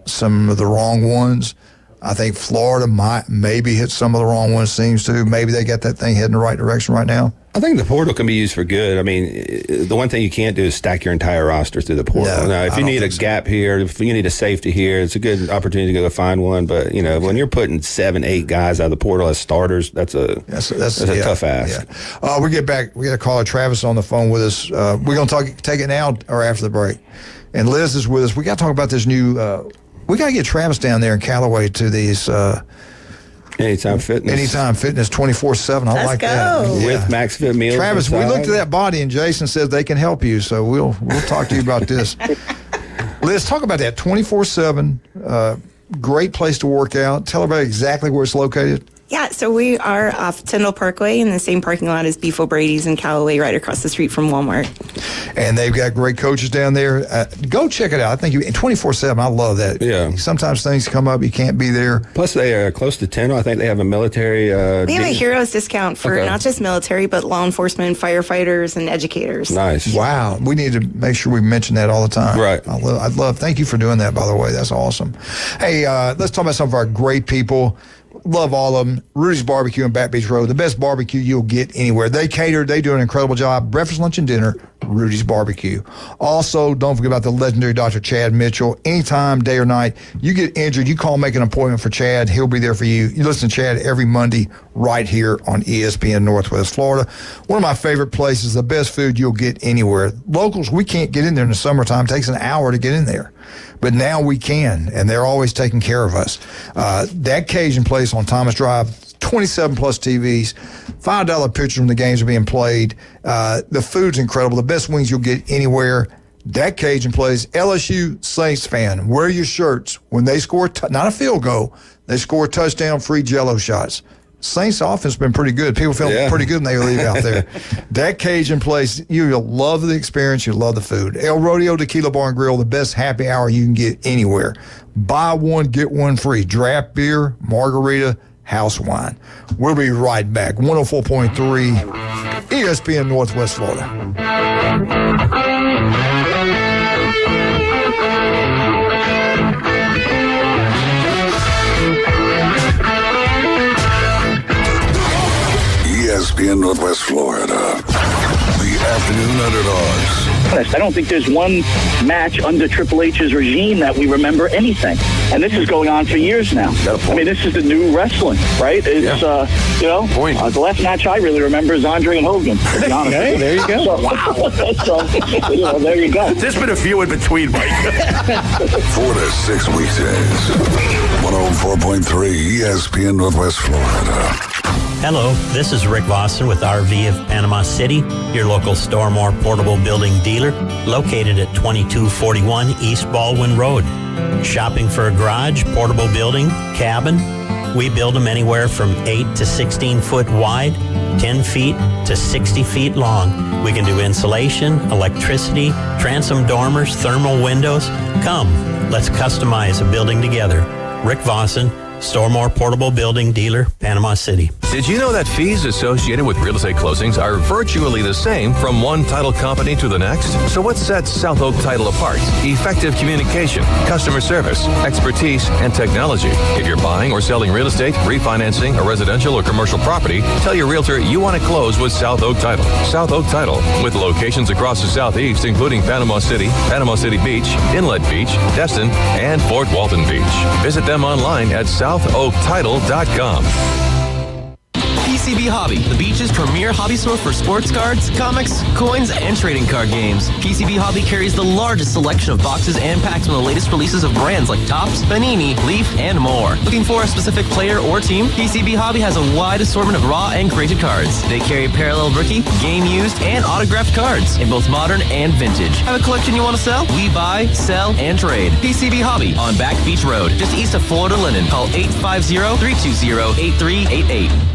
some of the wrong ones. I think Florida might maybe hit some of the wrong ones, seems to. Maybe they got that thing heading the right direction right now. I think the portal can be used for good. I mean, the one thing you can't do is stack your entire roster through the portal. Now, if you need a gap here, if you need a safety here, it's a good opportunity to go find one. But, when you're putting 7-8 guys out of the portal as starters, that's a tough ask. Yeah. We get back. We got a caller, Travis, on the phone with us. We're going to take it now or after the break. And Liz is with us. We got to talk about this new we got to get Travis down there in Callaway to these Anytime Fitness 24/7. I like that. With Max Fit meals. Travis, we looked at that body and Jason says they can help you, so we'll talk to you about this. Liz, talk about that 24/7. Great place to work out. Tell everybody exactly where it's located. Yeah, so we are off Tyndall Parkway in the same parking lot as Beef O'Brady's in Callaway, right across the street from Walmart. And they've got great coaches down there. Go check it out. I think 24/7. I love that. Yeah. Sometimes things come up, you can't be there. Plus, they are close to Tyndall. I think they have a military. We have a heroes discount for not just military, but law enforcement, firefighters, and educators. Nice. Wow. We need to make sure we mention that all the time. Right. I'd love. Thank you for doing that, by the way. That's awesome. Hey, let's talk about some of our great people. Love all of them. Rudy's Barbecue in Back Beach Road. The best barbecue you'll get anywhere. They cater. They do an incredible job. Breakfast, lunch, and dinner. Rudy's Barbecue. Also, don't forget about the legendary Dr. Chad Mitchell. Anytime, day or night, you get injured, you call, make an appointment for Chad. He'll be there for you. You listen to Chad every Monday right here on ESPN Northwest Florida. One of my favorite places, the best food you'll get anywhere. Locals, we can't get in there in the summertime. It takes an hour to get in there. But now we can, and they're always taking care of us. That Cajun place on Thomas Drive, 27 plus TVs, $5 pictures when the games are being played. The food's incredible. The best wings you'll get anywhere. That Cajun place, LSU Saints fan, wear your shirts. When they score, not a field goal, they score a touchdown, free Jell-O shots. Saints offense has been pretty good. People feel pretty good when they leave out there. That Cajun place, you'll love the experience. You'll love the food. El Rodeo Tequila Bar and Grill, the best happy hour you can get anywhere. Buy one, get one free. Draft beer, margarita, house wine. We'll be right back. 104.3 ESPN Northwest Florida. ESPN Northwest Florida. The afternoon underdogs. I don't think there's one match under Triple H's regime that we remember anything. And this is going on for years now. I mean, this is the new wrestling, right? It's, the last match I really remember is Andre and Hogan, to be honest. Okay, there you go. So, there you go. There's been a few in between, Mike. 4 to 6 weekdays. 104.3 ESPN Northwest Florida. Hello, this is Rick Vossen with RV of Panama City, your local Stormore portable building dealer, located at 2241 East Baldwin Road. Shopping for a garage, portable building, cabin? We build them anywhere from 8 to 16 foot wide, 10 feet to 60 feet long. We can do insulation, electricity, transom dormers, thermal windows. Come, let's customize a building together. Rick Vossen, Stormore Portable Building Dealer, Panama City. Did you know that fees associated with real estate closings are virtually the same from one title company to the next? So what sets South Oak Title apart? Effective communication, customer service, expertise, and technology. If you're buying or selling real estate, refinancing a residential or commercial property, tell your realtor you want to close with South Oak Title. South Oak Title, with locations across the Southeast, including Panama City Beach, Inlet Beach, Destin, and Fort Walton Beach. Visit them online at southoaktitle.com. PCB Hobby, the beach's premier hobby store for sports cards, comics, coins, and trading card games. PCB Hobby carries the largest selection of boxes and packs from the latest releases of brands like Topps, Panini, Leaf, and more. Looking for a specific player or team? PCB Hobby has a wide assortment of raw and graded cards. They carry parallel rookie, game used, and autographed cards in both modern and vintage. Have a collection you want to sell? We buy, sell, and trade. PCB Hobby on Back Beach Road, just east of Florida Linen. Call 850-320-8388.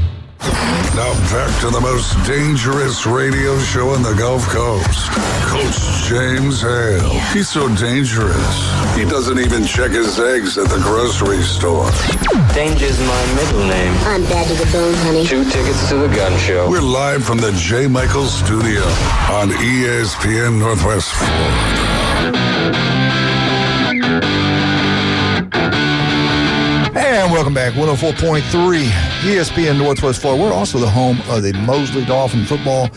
Now back to the most dangerous radio show in the Gulf Coast. Coach James Hale. He's so dangerous, he doesn't even check his eggs at the grocery store. Danger's my middle name. I'm bad to the bone, honey. 2 tickets to the gun show. We're live from the J. Michaels studio on ESPN Northwest Florida. And welcome back, 104.3 ESPN Northwest Florida. We're also the home of the Mosley Dolphin football.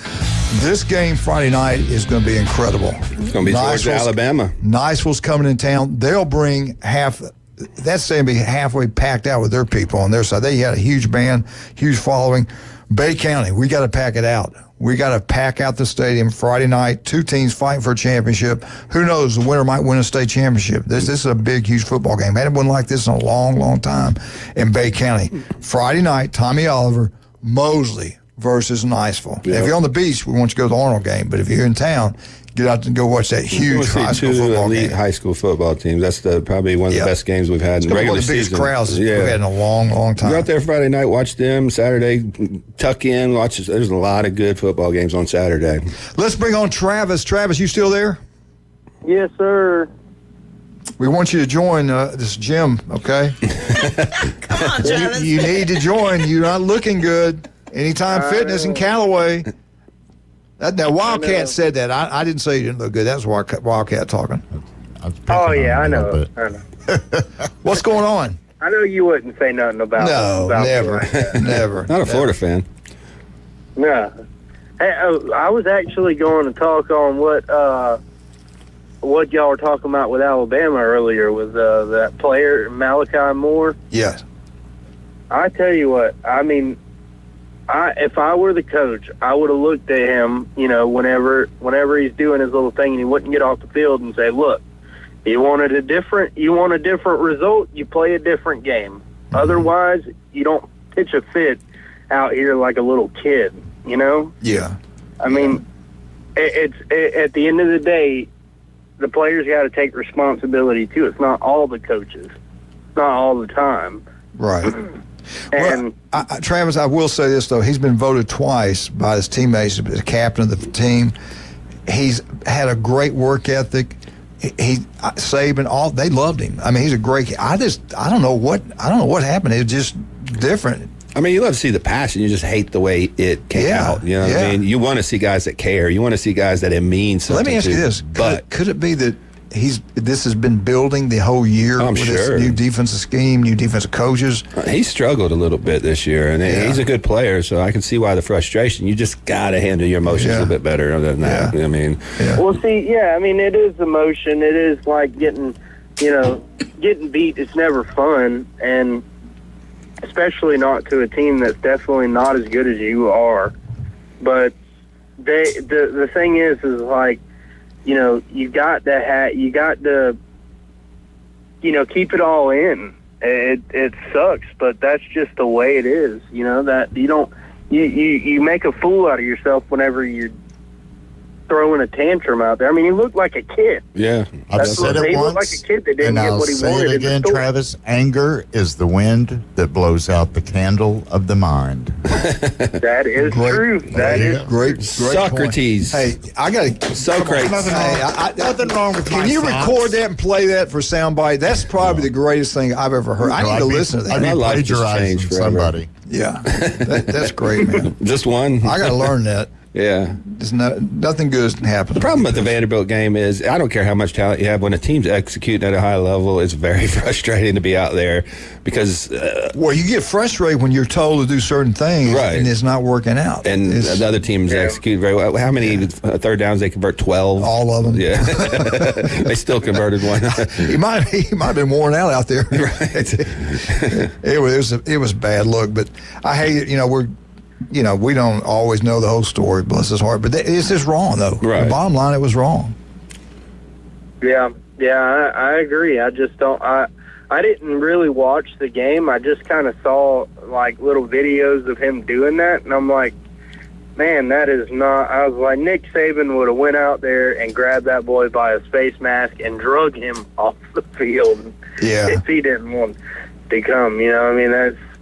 This game Friday night is going to be incredible. It's going to be Georgia, Alabama. Niceville's coming in town. They'll bring that's going to be halfway packed out with their people on their side. They had a huge band, huge following. Bay County, we got to pack it out. We got to pack out the stadium Friday night. 2 teams fighting for a championship. Who knows? The winner might win a state championship. This is a big, huge football game. Hadn't been like this in a long, long time in Bay County. Friday night, Tommy Oliver, Mosley versus Niceville. Yep. If you're on the beach, we want you to go to the Arnold game. But if you're in town, get out and go watch that huge high school football elite game. high school football teams. That's probably one of the best games we've had in regular One of the biggest season. crowds we've had in a long, long time. Go out there Friday night, watch them. Saturday, tuck in, watch. There's a lot of good football games on Saturday. Let's bring on Travis. Travis, you still there? Yes, sir. We want you to join this gym, okay? Come on, Travis. You need to join. You're not looking good. Anytime Fitness in Callaway. Now, Wildcat said that. I didn't say you didn't look good. That was Wildcat talking. Oh, yeah, I know. What's going on? I know you wouldn't say nothing about about never. me like that. Never. Not a Florida fan. No. Hey, I was actually going to talk on what y'all were talking about with Alabama earlier with that player, Malachi Moore. Yes. I tell you what, I mean, if I were the coach, I would have looked at him, whenever he's doing his little thing and he wouldn't get off the field and say, look, you want a different result, you play a different game. Mm-hmm. Otherwise, you don't pitch a fit out here like a little kid, Yeah. I mean, it's at the end of the day, the players got to take responsibility too. It's not all the coaches. It's not all the time. Right. And Travis, I will say this, though. He's been voted twice by his teammates as the captain of the team. He's had a great work ethic. Saban, they loved him. I mean, he's a great. I don't know what happened. It was just different. I mean, you love to see the passion. You just hate the way it came out. You know what I mean? You want to see guys that care. You want to see guys that it means something. Let me ask you this: could it be that this has been building the whole year with this new defensive scheme, new defensive coaches? He struggled a little bit this year, and he's a good player, so I can see why the frustration. You just got to handle your emotions a little bit better than that. I mean, well, see, I mean, it is emotion. It is like getting beat. It's never fun, and especially not to a team that's definitely not as good as you are. But the thing is like, you got to keep it all in. It sucks, but that's just the way it is. That you make a fool out of yourself whenever you're throwing a tantrum out there. I mean, he looked like a kid. Yeah, I've said it he once, looked like a kid that didn't and get I'll what he say wanted it in the again, store. Travis. Anger is the wind that blows out the candle of the mind. That is true. That is great. Socrates. Point. Hey, I got to. Socrates. Nothing wrong with Can you record that and play that for soundbite? That's probably the greatest thing I've ever heard. I need to listen to that. I'd be plagiarizing somebody. Yeah, that's great, man. Just one. I got to learn that. Yeah. There's nothing good happens. The problem with the Vanderbilt game is I don't care how much talent you have. When a team's executing at a high level, it's very frustrating to be out there because... well, you get frustrated when you're told to do certain things and it's not working out. And the other teams execute very well. How many third downs they convert? 12? All of them. Yeah. They still converted one. he might have been worn out there. Right. It was bad luck, but I hate it. we don't always know the whole story, bless his heart. But it's just wrong, though. Right. The bottom line, it was wrong. Yeah, I agree. I just don't. I didn't really watch the game. I just kind of saw like little videos of him doing that, and I'm like, man, that is not. I was like, Nick Saban would have went out there and grabbed that boy by his face mask and drug him off the field. Yeah. If he didn't want to come,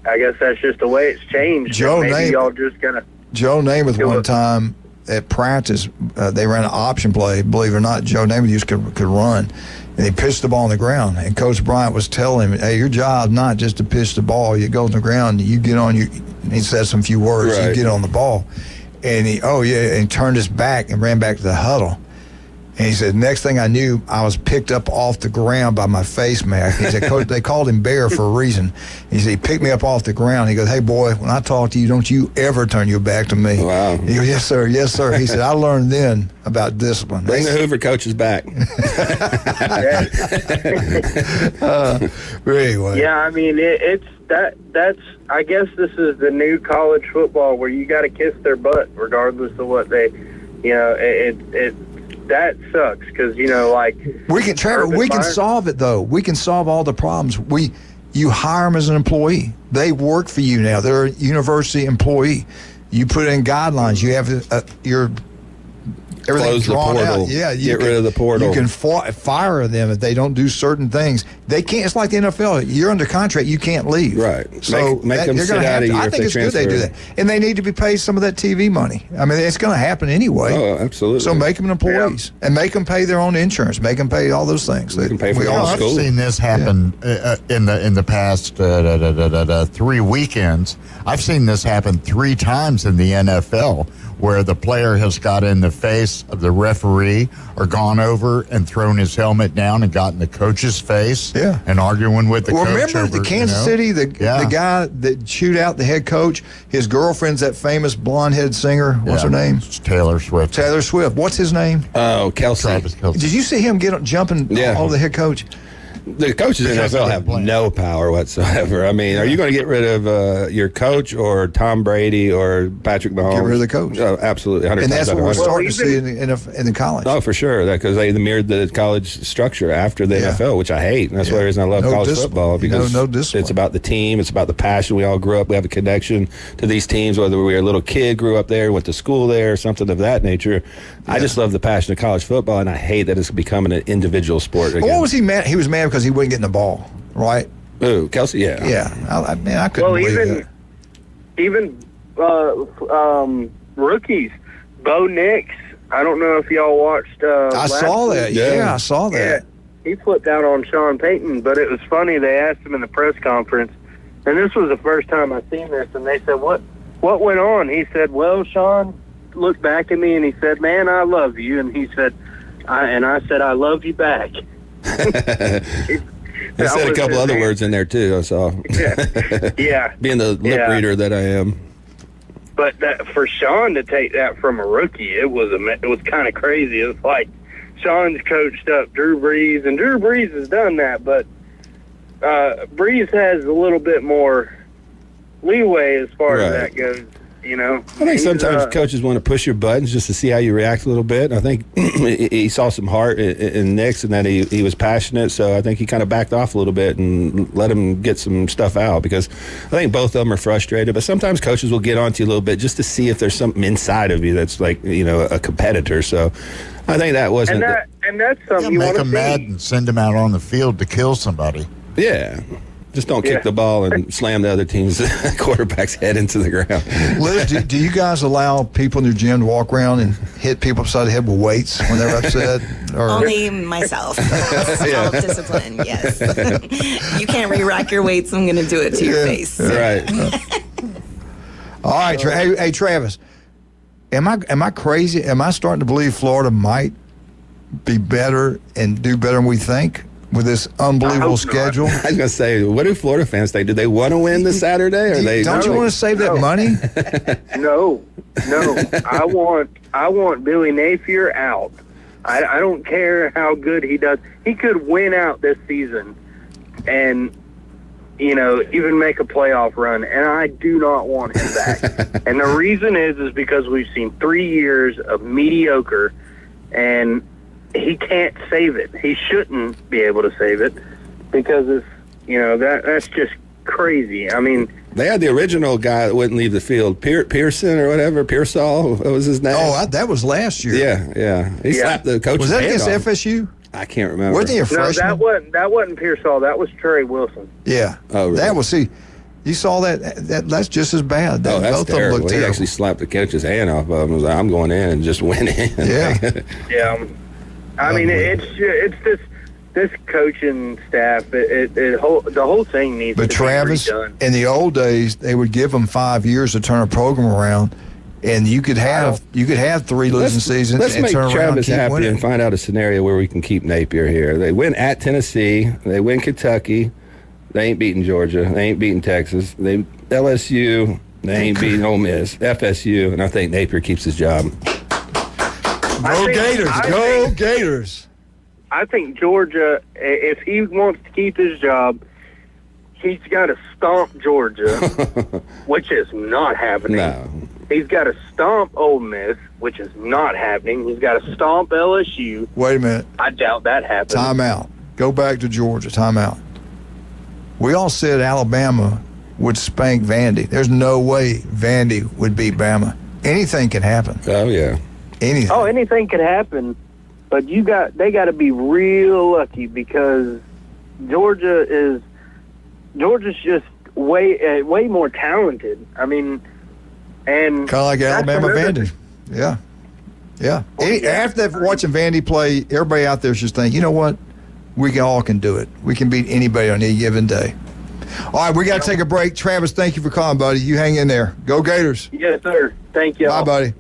I guess that's just the way it's changed. Joe Maybe y'all just gonna. Joe Namath one time at practice, they ran an option play. Believe it or not, Joe Namath could run, and he pitched the ball on the ground. And Coach Bryant was telling him, "Hey, your job's not just to pitch the ball. You go on the ground, you get on your." And he said some few words. Right. You get on the ball, and and turned his back and ran back to the huddle. And he said, next thing I knew, I was picked up off the ground by my face mask. He said, Coach, they called him Bear for a reason. He said, he picked me up off the ground. He goes, hey, boy, when I talk to you, don't you ever turn your back to me. Wow. He goes, yes, sir, yes, sir. He said, I learned then about discipline. Bring the Hoover coaches back. Anyway. Yeah, it's that's. I guess this is the new college football where you got to kiss their butt regardless of what they, that sucks because we can, Trevor. We can solve it though. We can solve all the problems. You hire them as an employee. They work for you now. They're a university employee. You put in guidelines. You have your everything Close the drawn portal. out. Yeah, Get rid of the portal. You can fire them if they don't do certain things. They can't. It's like the NFL. You're under contract. You can't leave. Right. So make them you're sit gonna out have a to. year I if think they it's good they do transfer. that, and they need to be paid some of that TV money. It's going to happen anyway. Oh, absolutely. So make them employees and make them pay their own insurance. Make them pay all those things. They can pay for I've seen this happen in the past 3 weekends. I've seen this happen 3 times in the NFL, where the player has got in the face of the referee or gone over and thrown his helmet down and got in the coach's face and arguing with the coach. Remember the Kansas City, the guy that chewed out the head coach, his girlfriend's that famous blonde-headed singer. What's her name? It's Taylor Swift. Taylor Swift. What's his name? Oh, Kelsey. Travis Kelsey. Did you see him jumping over the head coach? The coaches in the NFL have no power whatsoever. Are you going to get rid of your coach or Tom Brady or Patrick Mahomes? Get rid of the coach. Oh, absolutely. 100 And that's what we're times. starting to see in the college. Oh, for sure. Because they mirrored the college structure after the NFL, which I hate. And that's one reason I love college football. Because no discipline. It's about the team. It's about the passion. We all grew up. We have a connection to these teams, whether we were a little kid, grew up there, went to school there, something of that nature. I just love the passion of college football, and I hate that it's becoming an individual sport again. What was he mad? He was mad because he wasn't getting the ball, right? Ooh, Kelsey, yeah. Yeah. I couldn't believe that. Even rookies, Bo Nix. I don't know if y'all watched. I saw that. Yeah, I saw that. Yeah, he flipped out on Sean Payton, but it was funny. They asked him in the press conference, and this was the first time I seen this. And they said, "What went on?" He said, "Well, Sean looked back at me and he said, 'Man, I love you.'" And he said, I said, "I love you back." He said a couple other words in there too. I saw. Yeah. Being the lip reader that I am. But for Sean to take that from a rookie, it was kind of crazy. It was like Sean's coached up Drew Brees, and Drew Brees has done that, but Brees has a little bit more leeway as far as that goes. I think sometimes coaches want to push your buttons just to see how you react a little bit. I think he saw some heart in Nix and that he was passionate, so I think he kind of backed off a little bit and let him get some stuff out because I think both of them are frustrated. But sometimes coaches will get onto you a little bit just to see if there's something inside of you that's like a competitor. So I think that wasn't. And that's something you want to make them mad and send them out on the field to kill somebody. Yeah. Just don't kick the ball and slam the other team's quarterback's head into the ground. Liz, do you guys allow people in your gym to walk around and hit people upside the head with weights when they're upset? Or? Only myself. Self-discipline, yes. You can't re-rack your weights. I'm going to do it to your face. Right. All right. Hey, Travis, am I crazy? Am I starting to believe Florida might be better and do better than we think? With this unbelievable schedule? I was going to say, what do Florida fans think? Do they want to win this Saturday? Or don't you want to save that money? No. I want Billy Napier out. I don't care how good he does. He could win out this season, and even make a playoff run, and I do not want him back. And the reason is because we've seen 3 years of mediocre, and he can't save it. He shouldn't be able to save it because it's, that's just crazy. I mean, they had the original guy that wouldn't leave the field, Pearson or whatever, Pearsall, what was his name? Oh, that was last year. Yeah. He slapped the coach's Was that hand against off. FSU? I can't remember. Wasn't he a freshman? No, that wasn't Pearsall. That was Trey Wilson. Yeah. Oh, really? That was, you saw that's just as bad. That's Both terrible. of them looked He terrible. actually slapped the coach's hand off of him. He was like, I'm going in, and just went in. Yeah. Yeah. I mean, it's this coaching staff. The whole thing needs But to Travis, be redone. in the old days, they would give them 5 years to turn a program around, and you could have 3 losing seasons Let's and make turn around and Travis keep happy winning. and find out a scenario where we can keep Napier here. They win at Tennessee. They win Kentucky. They ain't beating Georgia. They ain't beating Texas. They LSU. They ain't beating Ole Miss. FSU, and I think Napier keeps his job. Go Gators! I think Georgia, if he wants to keep his job, he's got to stomp Georgia, which is not happening. No. He's got to stomp Ole Miss, which is not happening. He's got to stomp LSU. Wait a minute. I doubt that happens. Time out. Go back to Georgia. Time out. We all said Alabama would spank Vandy. There's no way Vandy would beat Bama. Anything can happen. Oh, yeah. Anything. Oh, anything could happen, but they got to be real lucky because Georgia's just way more talented. I mean, and kind of like Alabama Vandy. Yeah. After watching Vandy play, everybody out there is just thinking, you know what? We all can do it. We can beat anybody on any given day. All right, we got to take a break. Travis, thank you for calling, buddy. You hang in there. Go Gators. Yes, sir. Thank you. Bye, buddy.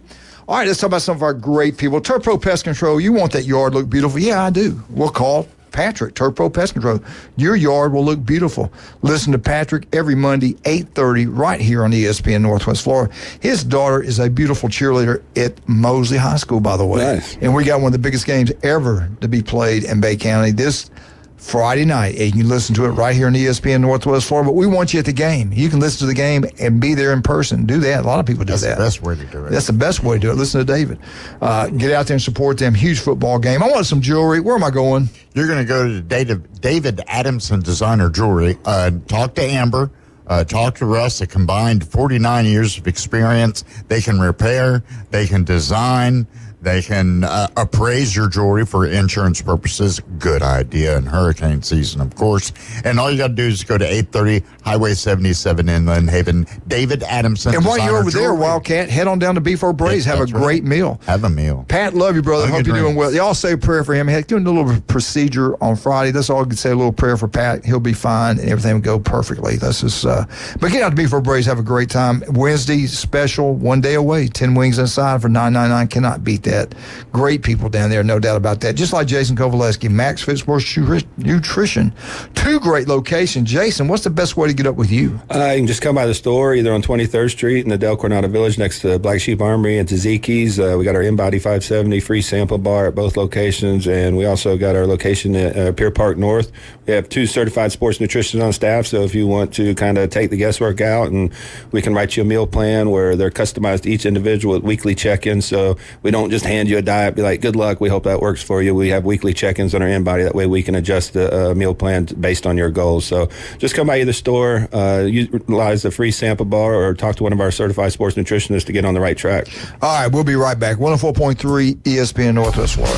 All right, let's talk about some of our great people. Turf Pro Pest Control, you want that yard look beautiful? Yeah, I do. We'll call Patrick, Turf Pro Pest Control. Your yard will look beautiful. Listen to Patrick every Monday, 8:30, right here on ESPN Northwest Florida. His daughter is a beautiful cheerleader at Mosley High School, by the way. Nice. And we got one of the biggest games ever to be played in Bay County this Friday night, and you can listen to it right here on ESPN Northwest Florida. But we want you at the game. You can listen to the game and be there in person. Do that. A lot of people do that. That's the best way to do it. That's the best way to do it. Listen to David. Get out there and support them. Huge football game. I want some jewelry. Where am I going? You're going to go to David Adamson Designer Jewelry. Talk to Amber. Talk to Russ. A combined 49 years of experience. They can repair. They can design. They can appraise your jewelry for insurance purposes. Good idea in hurricane season, of course. And all you got to do is go to 830 Highway 77 in Lynn Haven. David Adamson. And while Designer you're over there, Jewelry. Wildcat, head on down to Beef Braze. Have a That's right. great meal. Have a meal. Pat, love you, brother. Have a Hope good you're doing dreams. well. Y'all say a prayer for him. Heck, doing a little procedure on Friday. Let's all say a little prayer for Pat. He'll be fine, and everything will go perfectly. Let's just, but get out to Beef Braze. Have a great time. Wednesday special, 1 day away. 10 wings inside for $9.99. Cannot beat that. Great people down there, no doubt about that. Just like Jason Kovaleski, Max Fit Sports Nutrition. 2 great locations. Jason, what's the best way to get up with you? You can just come by the store, either on 23rd Street in the Del Coronado Village next to Black Sheep Armory and Tzatziki's. We got our InBody 570 free sample bar at both locations, and we also got our location at Pier Park North. We have 2 certified sports nutritionists on staff, so if you want to kind of take the guesswork out, and we can write you a meal plan where they're customized to each individual with weekly check-ins, so we don't just hand you a diet, be like, good luck, we hope that works for you. We have weekly check-ins on our InBody. That way we can adjust the meal plan based on your goals. So just come by either store, utilize the free sample bar, or talk to one of our certified sports nutritionists to get on the right track. All right, we'll be right back. 104.3 ESPN Northwest Florida.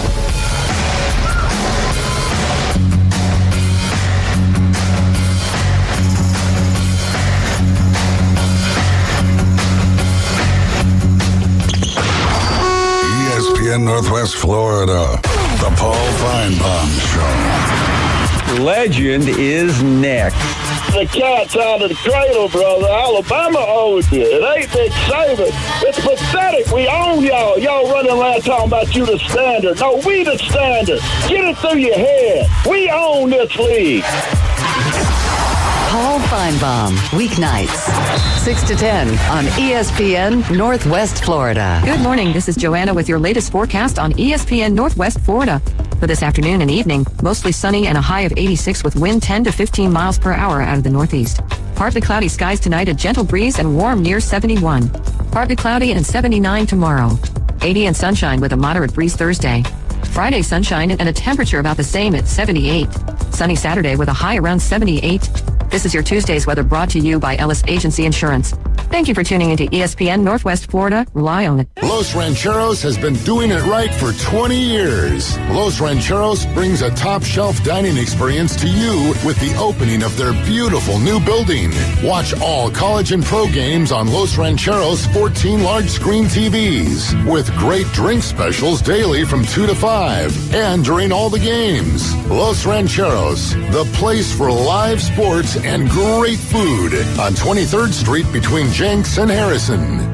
ESPN Northwest Florida, the Paul Feinbaum Show. Legend is next. The cat's out of the cradle, brother. Alabama owes you. It ain't Nick Saban. It's pathetic. We own y'all. Y'all running around talking about you the standard. No, we the standard. Get it through your head. We own this league. Paul Feinbaum, weeknights, 6 to 10 on ESPN Northwest Florida. Good morning. This is Joanna with your latest forecast on ESPN Northwest Florida. For this afternoon and evening, mostly sunny and a high of 86 with wind 10 to 15 miles per hour out of the northeast. Partly cloudy skies tonight, a gentle breeze and warm near 71. Partly cloudy and 79 tomorrow. 80 and sunshine with a moderate breeze Thursday. Friday sunshine and a temperature about the same at 78. Sunny Saturday with a high around 78. This is your Tuesday's weather brought to you by Ellis Agency Insurance. Thank you for tuning into ESPN Northwest Florida. Rely on it. Los Rancheros has been doing it right for 20 years. Los Rancheros brings a top-shelf dining experience to you with the opening of their beautiful new building. Watch all college and pro games on Los Rancheros' 14 large-screen TVs with great drink specials daily from 2 to 5 and during all the games. Los Rancheros, the place for live sports and great food on 23rd Street between Jenks and Harrison.